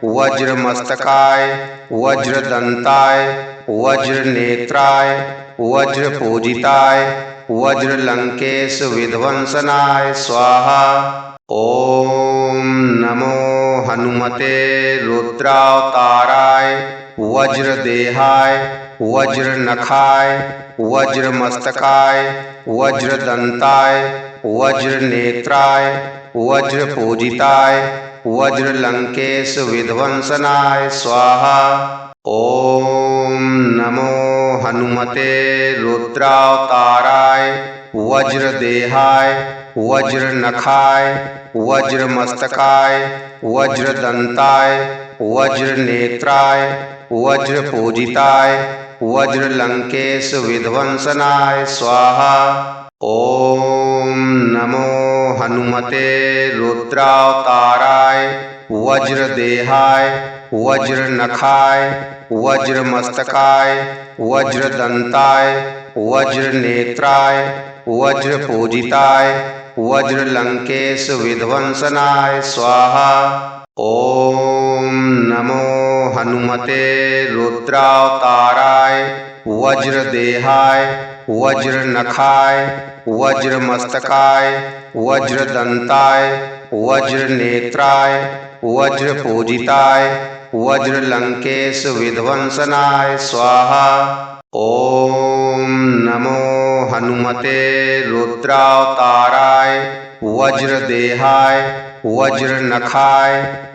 वज्रमस्तकाय वज्रदंताय वज्रनेत्राय वज्रपूजिताय वज्रलंकेश विध्वंसनाय स्वाहा। ओम नमो हनुमते रुद्रावताराय वज्रदेहाय वज्रनखाय वज्रमस्तकाय वज्रदंताय वज्रनेत्राय वज्रपूजिताय वज्रलंकेश विध्वंसनाय स्वाहा। ओम नमो हनुमते रुद्रावताराय वज्रदेहाय वज्रनखाय वज्रमस्तकाय वज्रदंताय वज्रनेत्राय वज्रपूजिताय वज्रलंकेश विध्वंसनाय स्वाहा। ओम नमो हनुमते हनुमते रुद्रावताराय वज्रदेहाय वज्रनखाय वज्रमस्तकाय वज्रदंताय वज्रनेत्राय वज्रपूजिताय वज्रलंकेश विध्वंसनाय स्वाहा। ओम नमो हनुमते रुद्रावताराय वज्रदेहाय वज्रनखाय वज्रमस्तकाय वज्रदंताय वज्रनेत्राय वज्रपूजिताय वज्रलंकेश विध्वंसनाय स्वाहा। ओम नमो हनुमते रुद्रावताराय वज्रदेहाय वज्रनखाय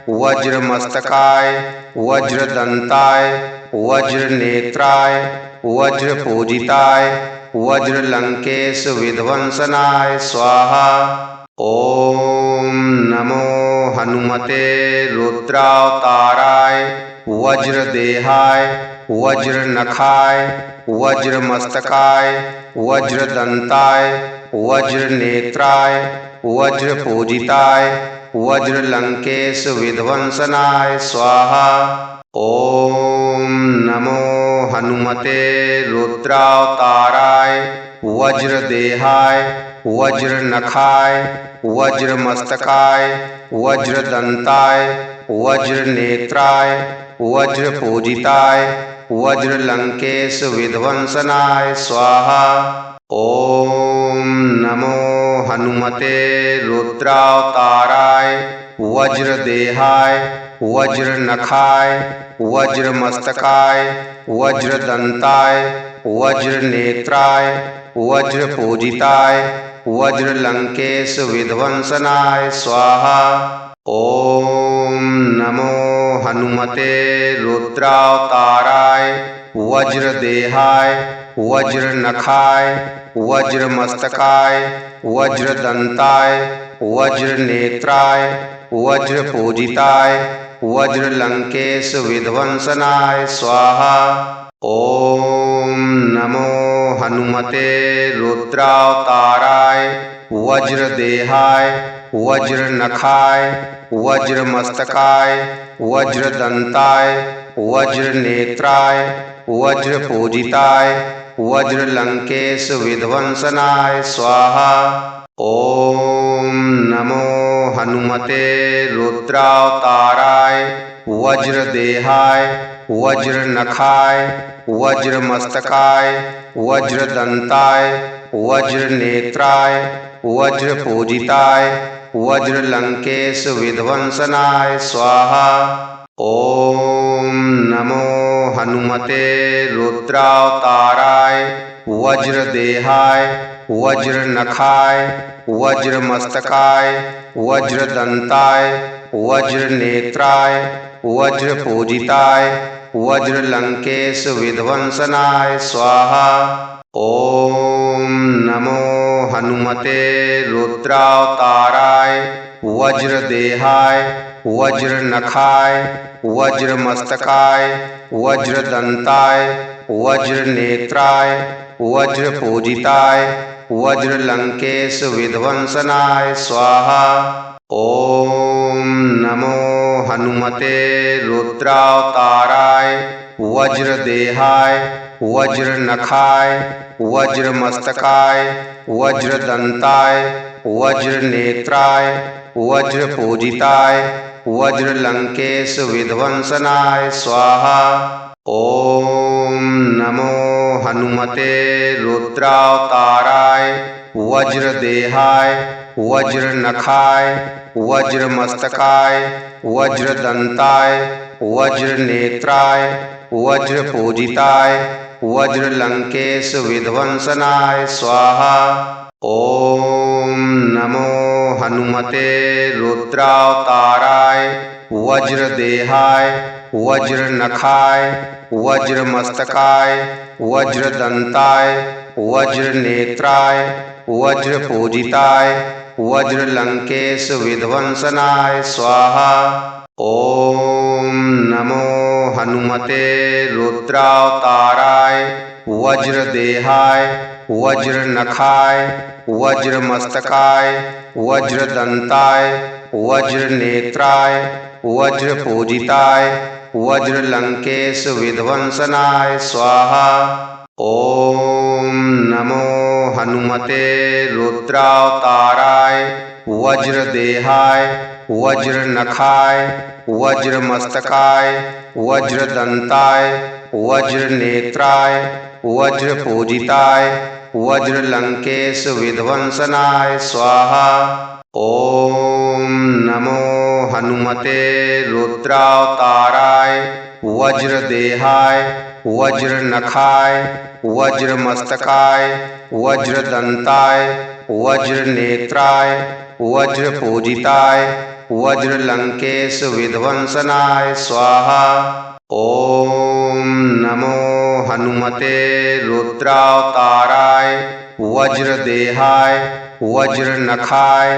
वज्रमस्तकाय वज्रदंताय वज्रनेत्राय वज्रपूजिताय वज्रलंकेश विध्वंसनाय स्वाहा। ओम नमो हनुमते रुद्रावताराय वज्रदेहाय वज्रनखाय वज्रमस्तकाय वज्रदंताय वज्रनेत्राय वज्रपूजिताय वज्रलंकेश विध्वंसनाय स्वाहा। ओम नमो हनुमते रुद्रावताराय वज्रदेहाय वज्रनखाय वज्रमस्तकाय वज्रदंताय वज्रनेत्राय वज्रपूजिताय वज्रलंकेश विध्वंसनाय स्वाहा। ओम नमो हनुमते रुद्रावताराय वज्रदेहाय वज्रनखाय वज्रमस्तकाय वज्रदंताय वज्रनेत्राय वज्रपूजिताय वज्रलंकेश विध्वंसनाय स्वाहा। ओम नमो हनुमते रुद्रावताराय वज्रदेहाय वज्रनखाय वज्रमस्तकाय वज्रदंताय वज्रनेत्राय वज्रपूजिताय वज्रलंकेश विध्वंसनाय स्वाहा। ओम नमो हनुमते रुद्रावताराय वज्रदेहाय वज्रनखाय वज्रमस्तकाय वज्रदंताय वज्रनेत्राय वज्रपूजिताय वज्रलंकेश विध्वंसनाय स्वाहा। ओम नमो हनुमते रुद्रावताराय वज्रदेहाय वज्रनखाय वज्रमस्तकाय वज्रदंताय वज्रनेत्राय वज्रपूजिताय वज्रलंकेश विध्वंसनाय स्वाहा। ओम नमो हनुमते रुद्रावताराय वज्रदेहाय वज्रनखाय वज्रमस्तकाय वज्रदंताय वज्रनेत्राय वज्रपूजिताय वज्रलंकेश विध्वंसनाय स्वाहा। ओम नमो हनुमते रुद्रावताराय वज्रदेहाय वज्रनखाय वज्रमस्तकाय वज्रदंताय वज्रनेत्राय वज्रपूजिताय वज्रलंकेश विध्वंसनाय स्वाहा। ओम नमो हनुमते रुद्रावताराय वज्रदेहाय वज्रनखाय वज्रमस्तकाय वज्रदंताय वज्रनेत्राय वज्रपूजिताय वज्रलंकेश विध्वंसनाय स्वाहा। ओम नमो हनुमते रुद्रावताराय वज्रदेहाय वज्रनखाय वज्रमस्तकाय वज्रदंताय वज्रनेत्राय वज्रपूजिताय वज्रलंकेश विध्वंसनाय स्वाहा। ओम नमो हनुमते रुद्रावताराय वज्रदेहाय वज्रनखाय वज्रमस्तकाय वज्रदंताय वज्रनेत्राय वज्रपूजिताय वज्रलंकेश विध्वंसनाय स्वाहा। ओम नमो हनुमते रुद्रावताराय वज्रदेहाय वज्र नखाय वज्र मस्तकाय वज्र दंताय वज्र नेत्राय वज्र पूजिताय वज्र लंकेश विध्वंसनाय स्वाहा। ओम नमो हनुमते रुद्रावताराय वज्र देहाय वज्र नखाय वज्र मस्तकाय वज्र दंताय वज्र नेत्राय वज्र पूजिताय वज्र लंकेश विध्वंसनाय स्वाहा। ओम नमो हनुमते रुद्रावताराय वज्र देहाय वज्र नखाय वज्र मस्तकाय वज्र दंताय वज्र नेत्राय वज्र पूजिताय वज्र लंकेश विध्वंसनाय स्वाहा। ओम नमो हनुमते रुद्रावताराय वज्र देहाय वज्र नखाय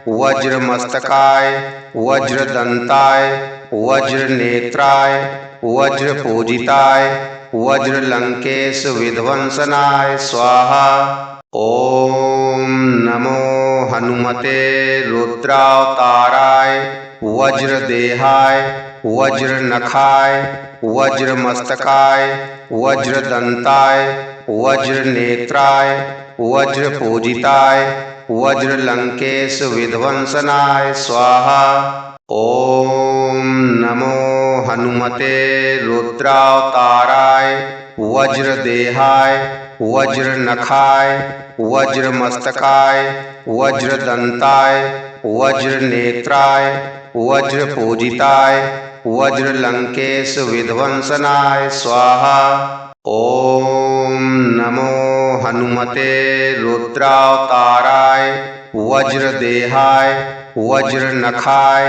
वज्र मस्तकाय वज्र दंताय वज्र नेत्राय वज्र पूजिताय वज्र लंकेश विध्वंसनाय स्वाहा। ओम नमो हनुमते रुद्रावताराय वज्र देहाय वज्र नखाय वज्र मस्तकाय वज्र दंताय वज्र नेत्राय वज्र पूजिताय वज्र लंकेश विध्वंसनाय स्वाहा। ओम नमो हनुमते रुद्रावताराय वज्र देहाय वज्र नखाय वज्र मस्तकाय वज्र दंताय वज्र नेत्राय वज्र पूजिताय वज्र लंकेश विध्वंसनाय स्वाहा। ओम नमो हनुमते रुद्रावताराय वज्र देहाय वज्र नखाय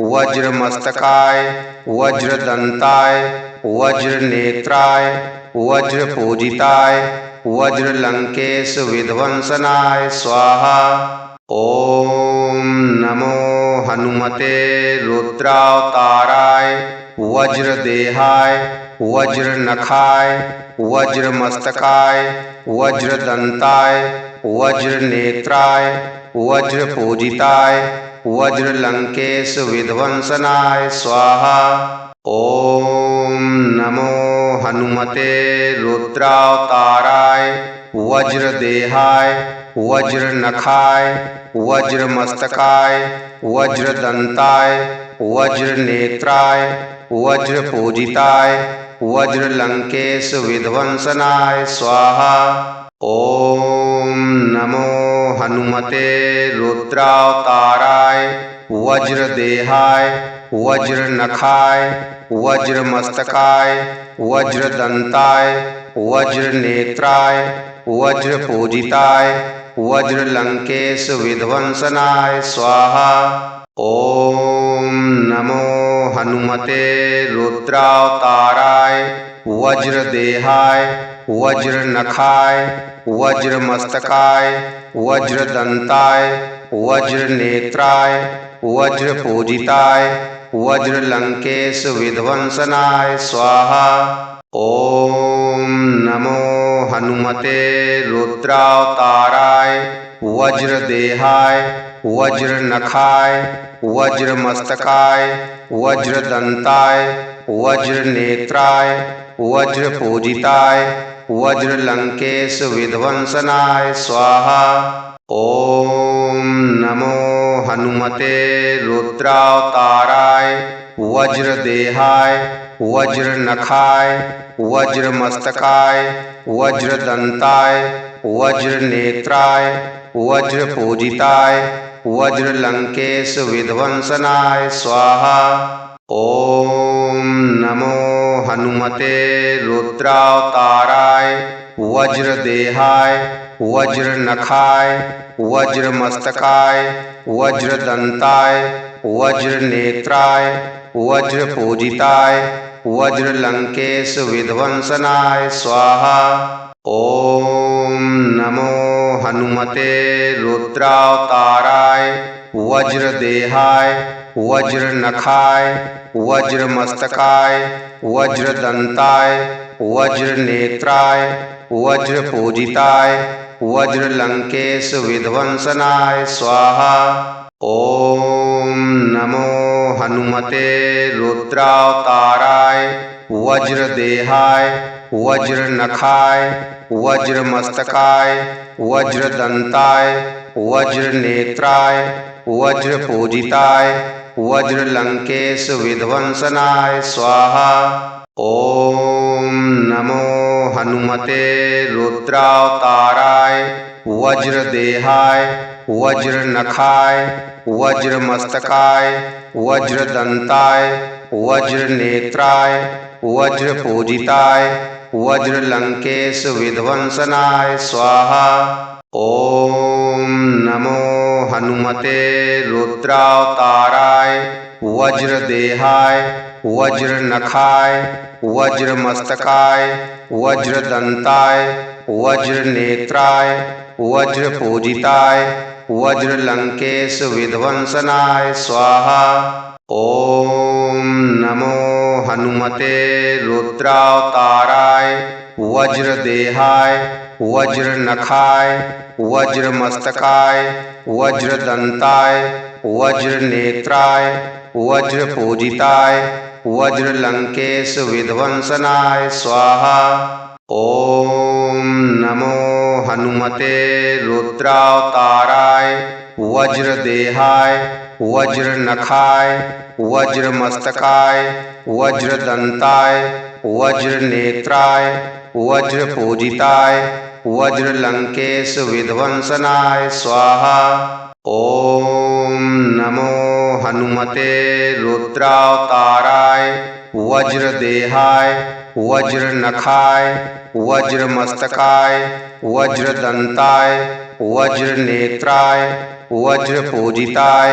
वज्र मस्तकाय वज्र दंताय वज्र नेत्राय वज्र पूजिताय वज्र लंकेश विध्वंसनाय स्वाहा। ओम नमो हनुमते रुद्रावताराय वज्र देहाय वज्र नखाय वज्र मस्तकाय वज्र दंताय वज्र नेत्राय वज्र पूजिताय वज्र लंकेश विध्वंसनाय स्वाहा। ओम नमो हनुमते रुद्रावताराय वज्र देहाय वज्र नखाय वज्र मस्तकाय वज्र दंताय वज्र नेत्राय वज्र पूजिताय वज्र लंकेश विध्वंसनाय स्वाहा। ओम नमो हनुमते रुद्रावताराय वज्र देहाय वज्र नखाय वज्र मस्तकाय वज्र दंताय वज्र नेत्राय वज्र पूजिताय वज्र लंकेश विध्वंसनाय स्वाहा। ओम नमो हनुमते रुद्रावताराय वज्र देहाय वज्र नखाय वज्र मस्तकाय वज्र दंताय वज्र नेत्राय वज्र पूजिताय वज्र लंकेश विध्वंसनाय स्वाहा। ओम नमो हनुमते रुद्रावताराय वज्र देहाय वज्र नखाय वज्र मस्तकाय वज्र दंताय वज्र नेत्राय वज्र पूजिताय वज्र लंकेश विध्वंसनाय स्वाहा। ओम नमो हनुमते रुद्रावताराय वज्र देहाय वज्र नखाय वज्र मस्तकाय वज्र दंताय वज्र नेत्राय वज्र पूजिताय वज्र लंकेश विध्वंसनाय स्वाहा। ओम नमो हनुमते रुद्रावताराय वज्र देहाय वज्र नखाय वज्र मस्तकाय वज्र दंताय वज्र नेत्राय वज्र पूजिताय वज्र लंकेश विध्वंसनाय स्वाहा। ओम नमो हनुमते रुद्रावताराय वज्र देहाय वज्र नखाय वज्र मस्तकाय वज्र दंताय वज्र नेत्राय वज्र पूजिताय वज्रलंकेश विध्वंसनाय स्वाहा। ओम नमो हनुमते रुद्रावताराय वज्रदेहाय वज्रनखाय वज्रमस्तकाय वज्रदंताय वज्रनेत्राय वज्रपूजिताय वज्रलंकेश विध्वंसनाय स्वाहा। ओम नमो हनुमते रुद्रावताराय वज्रदेहाय वज्रनखाय वज्रमस्तकाय वज्रदंताय वज्रनेत्राय वज्रपूजिताय वज्रलंकेश विध्वंसनाय स्वाहा। ओम नमो हनुमते रुद्रावताराय वज्रदेहाय वज्रनखाय वज्रमस्तकाय वज्रदंताय वज्रनेत्राय वज्रपूजिताय वज्रलंकेश विध्वंसनाय स्वाहा। ओम नमो हनुमते रुद्रावताराय वज्रदेहाय वज्रनखाय वज्रमस्तकाय वज्रदंताय वज्रनेत्राय वज्रपूजिताय वज्रलंकेश विध्वंसनाय स्वाहा। ओम नमो हनुमते रुद्रावताराय वज्रदेहाय वज्रनखाय वज्रमस्तकाय वज्रदंताय वज्रनेत्राय वज्रपूजिताय वज्रलंकेश विध्वंसनाय स्वाहा। ओम नमो हनुमते रुद्रावताराय वज्रदेहाय वज्रनखाय वज्रमस्तकाय वज्रदंताय वज्रनेत्राय वज्रपूजिताय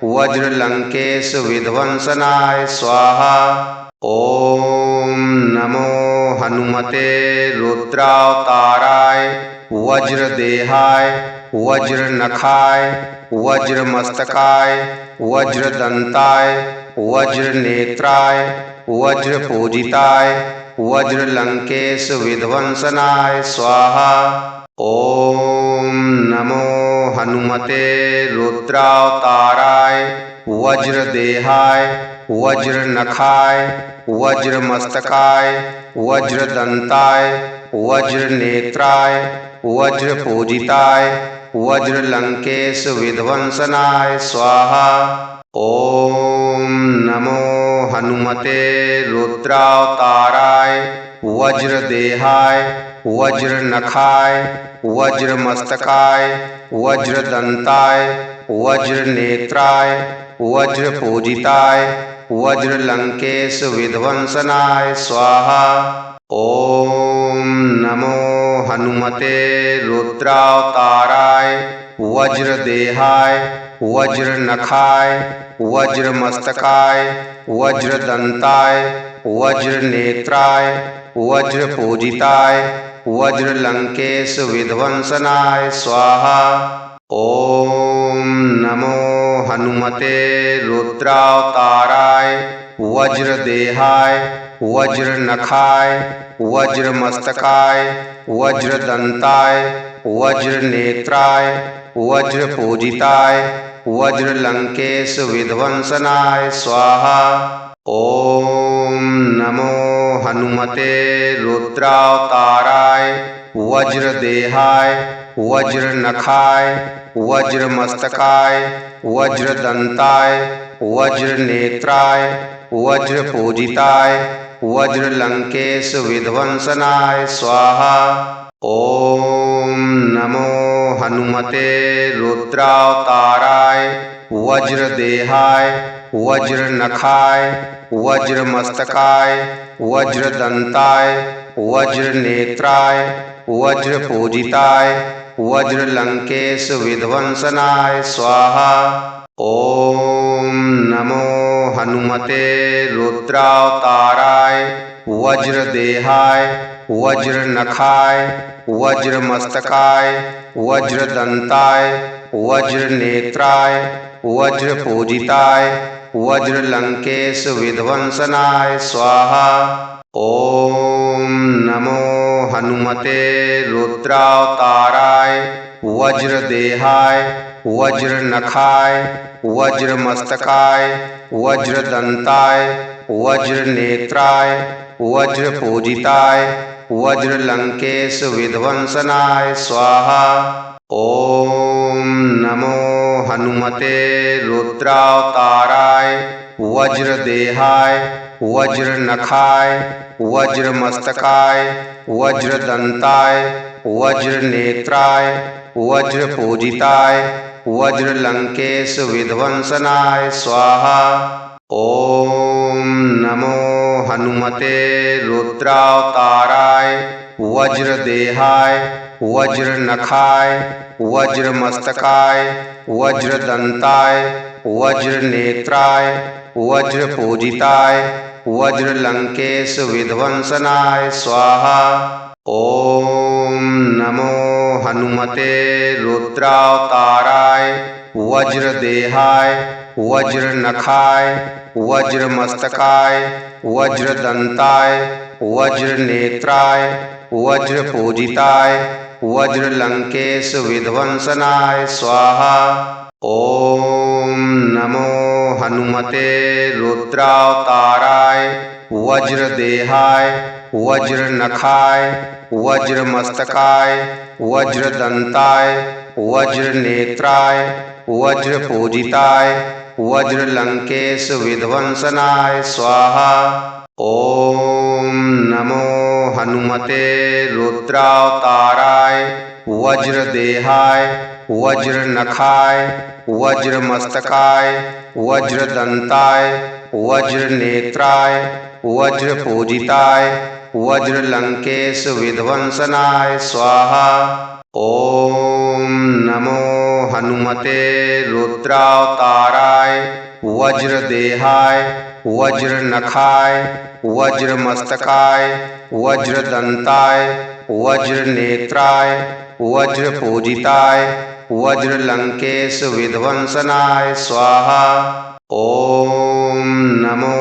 वज्रलंकेश विध्वंसनाय स्वाहा। ओम नमो हनुमते रुद्रावताराय वज्रदेहाय वज्रनखाय वज्रमस्तकाय वज्रदंताय वज्रनेत्राय वज्रपूजिताय वज्रलंकेश विध्वंसनाय स्वाहा। ओम नमो हनुमते रुद्रावताराय वज्रदेहाय वज्रनखाय वज्रमस्तकाय वज्रदंताय वज्रनेत्राय वज्रपूजिताय वज्रलंकेश विध्वंसनाय स्वाहा। ओम नमो हनुमते रुद्रावताराय वज्रदेहाय वज्रनखाय वज्रमस्तकाय वज्रदंताय वज्रनेत्राय वज्रपूजिताय वज्रलंकेश विध्वंसनाय स्वाहा। ओम नमो हनुमते रुद्रावताराय वज्रदेहाय वज्रनखाय वज्रमस्तकाय वज्रदंताय वज्रनेत्राय वज्रपूजिताय वज्रलंकेश विध्वंसनाय स्वाहा। ओम नमो हनुमते रुद्रावताराय वज्रदेहाय वज्रनखाय वज्रमस्तकाय वज्रदंताय वज्रनेत्राय वज्रपूजिताय वज्रलंकेश विध्वंसनाय स्वाहा। ओम नमो हनुमते रुद्रावताराय वज्रदेहाय वज्रनखाय वज्रमस्तकाय वज्रदंताय वज्रनेत्राय वज्रपूजिताय वज्रलंकेश विध्वंसनाय स्वाहा। ओम नमो हनुमते रुद्रावताराय वज्रदेहाय वज्रनखाय वज्रमस्तकाय वज्रदंताय वज्रनेत्राय वज्रपूजिताय वज्रलंकेश विध्वंसनाय स्वाहा। ओम नमो हनुमते रुद्रावताराय वज्रदेहाय वज्रनखाय वज्रमस्तकाय वज्रदंताय वज्रनेत्राय वज्रपूजिताय वज्रलंकेश विध्वंसनाय स्वाहा। ओम नमो हनुमते हनुमते रुद्रावताराय वज्रदेहाय वज्रनखाय वज्रमस्तकाय वज्रदंताय वज्रनेत्राय वज्रपूजिताय वज्रलंकेश विध्वंसनाय स्वाहा। ओम नमो हनुमते रुद्रावताराय वज्रदेहाय वज्रनखाय वज्रमस्तकाय वज्रदंताय वज्रनेत्राय वज्रपूजिताय वज्रलंकेश विध्वंसनाय स्वाहा। ओम नमो हनुमते रुद्रावताराय वज्रदेहाय वज्रनखाय वज्रमस्तकाय वज्रदंताय वज्रनेत्राय वज्रपूजिताय वज्रलंकेश विध्वंसनाय स्वाहा। ओम नमो हनुमते रुद्रावताराय वज्रदेहाय वज्रनखाय वज्रमस्तकाय वज्रदंताय वज्रनेत्राय वज्रपूजिताय वज्रलंकेश विध्वंसनाय स्वाहा। ओम नमो हनुमते रुद्रावताराय वज्रदेहाय वज्रनखाय वज्रमस्तकाय वज्रदंताय वज्रनेत्राय वज्रपूजिताय वज्रलंकेश विध्वंसनाय स्वाहा। ओम नमो हनुमते रुद्रावताराय वज्रदेहाय वज्रनखाय वज्रमस्तकाय वज्रदंताय वज्रनेत्राय वज्रपूजिताय वज्रलंकेश विध्वंसनाय स्वाहा। ओम नमो हनुमते रुद्रावताराय वज्रदेहाय वज्रनखाय वज्रमस्तकाय वज्रदंताय वज्रनेत्राय वज्रपूजिताय वज्रलंकेश विध्वंसनाय स्वाहा। ओम नमो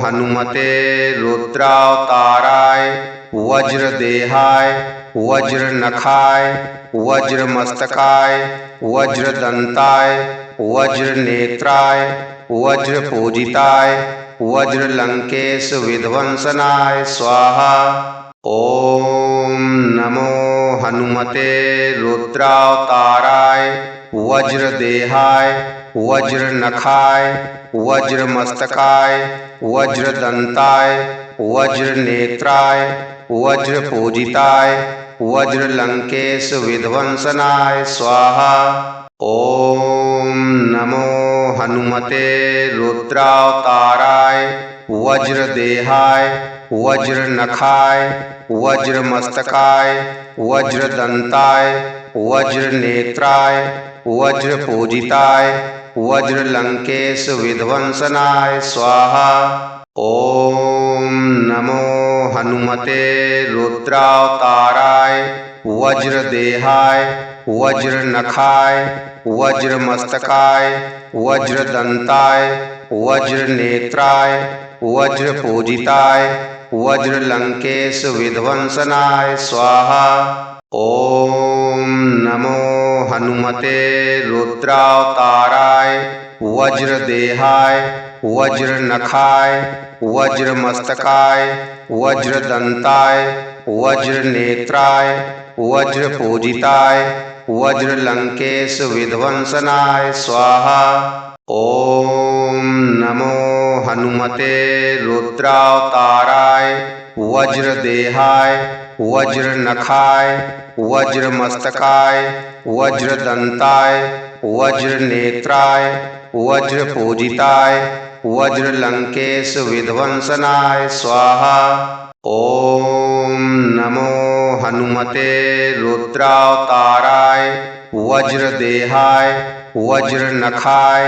हनुमते रुद्रावताराय वज्रदेहाय वज्रनखाय वज्रमस्तकाय वज्रदंताय वज्रनेत्राय वज्रपूजिताय वज्रलंकेश विध्वंसनाय स्वाहा। ओम नमो हनुमते रुद्रावताराय वज्रदेहाय वज्रनखाय वज्रमस्तकाय वज्रदंताय वज्रनेत्राय वज्रपूजिताय वज्रलंकेश विध्वंसनाय स्वाहा। ओम नमो हनुमते रुद्रावताराय वज्रदेहाय वज्रनखाय वज्रमस्तकाय वज्रदंताय वज्रनेत्राय वज्रपूजिताय वज्रलंकेश विध्वंसनाय स्वाहा। ओम नमो हनुमते रुद्रावताराय वज्रदेहाय वज्रनखाय वज्रमस्तकाय वज्रदंताय वज्रनेत्राय वज्रपूजिताय वज्रलंकेश विध्वंसनाय स्वाहा। ओम नमो हनुमते रुद्रावताराय वज्रदेहाय वज्रनखाय वज्रमस्तकाय वज्रदंताय वज्रनेत्राय वज्रपूजिताय वज्रलंकेश विध्वंसनाय स्वाहा। ओम नमो हनुमते रुद्रावताराय वज्रदेहाय वज्रनखाय वज्रमस्तकाय वज्रदंताय वज्रनेत्राय वज्रपूजिताय वज्रलंकेश विध्वंसनाय स्वाहा। ओम नमो हनुमते रुद्रावताराय वज्रदेहाय वज्रनखाय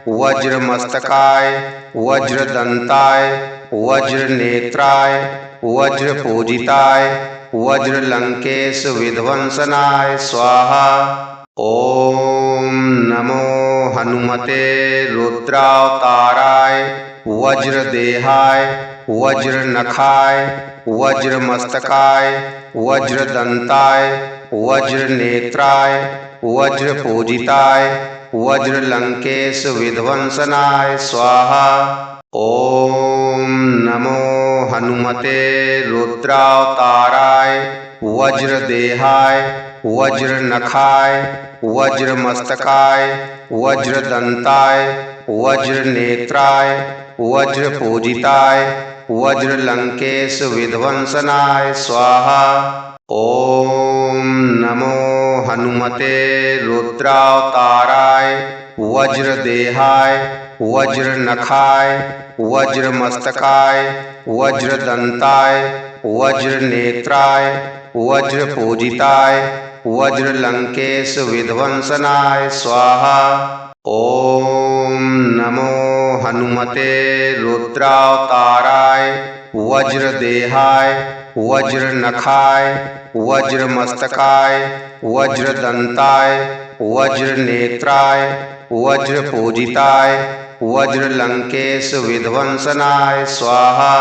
वज्रमस्तकाय वज्रदंताय वज्रनेत्राय वज्रपूजिताय वज्रलंकेश विध्वंसनाय स्वाहा। ओम नमो हनुमते रुद्रावताराय वज्रदेहाय वज्रनखाय वज्रमस्तकाय वज्रदंताय वज्रनेत्राय वज्रपूजिताय वज्रलंकेश विध्वंसनाय स्वाहा। ओम नमो हनुमते रुद्रावताराय वज्रदेहाय वज्रनखाय वज्रमस्तकाय वज्रदंताय वज्रनेत्राय वज्रपूजिताय वज्रलंकेश विध्वंसनाय स्वाहा। ओम नमो हनुमते रुद्रावताराय वज्रदेहाय वज्रनखाय वज्रमस्तकाय वज्रदंताय वज्रनेत्राय वज्रपूजिताय वज्रलंकेश विध्वंसनाय स्वाहा। ओम नमो हनुमते रुद्रावताराय वज्रदेहाय वज्रनखाय वज्रमस्तकाय वज्रदंताय वज्रनेत्राय वज्रपूजिताय वज्रलंकेश विध्वंसनाय स्वाहा।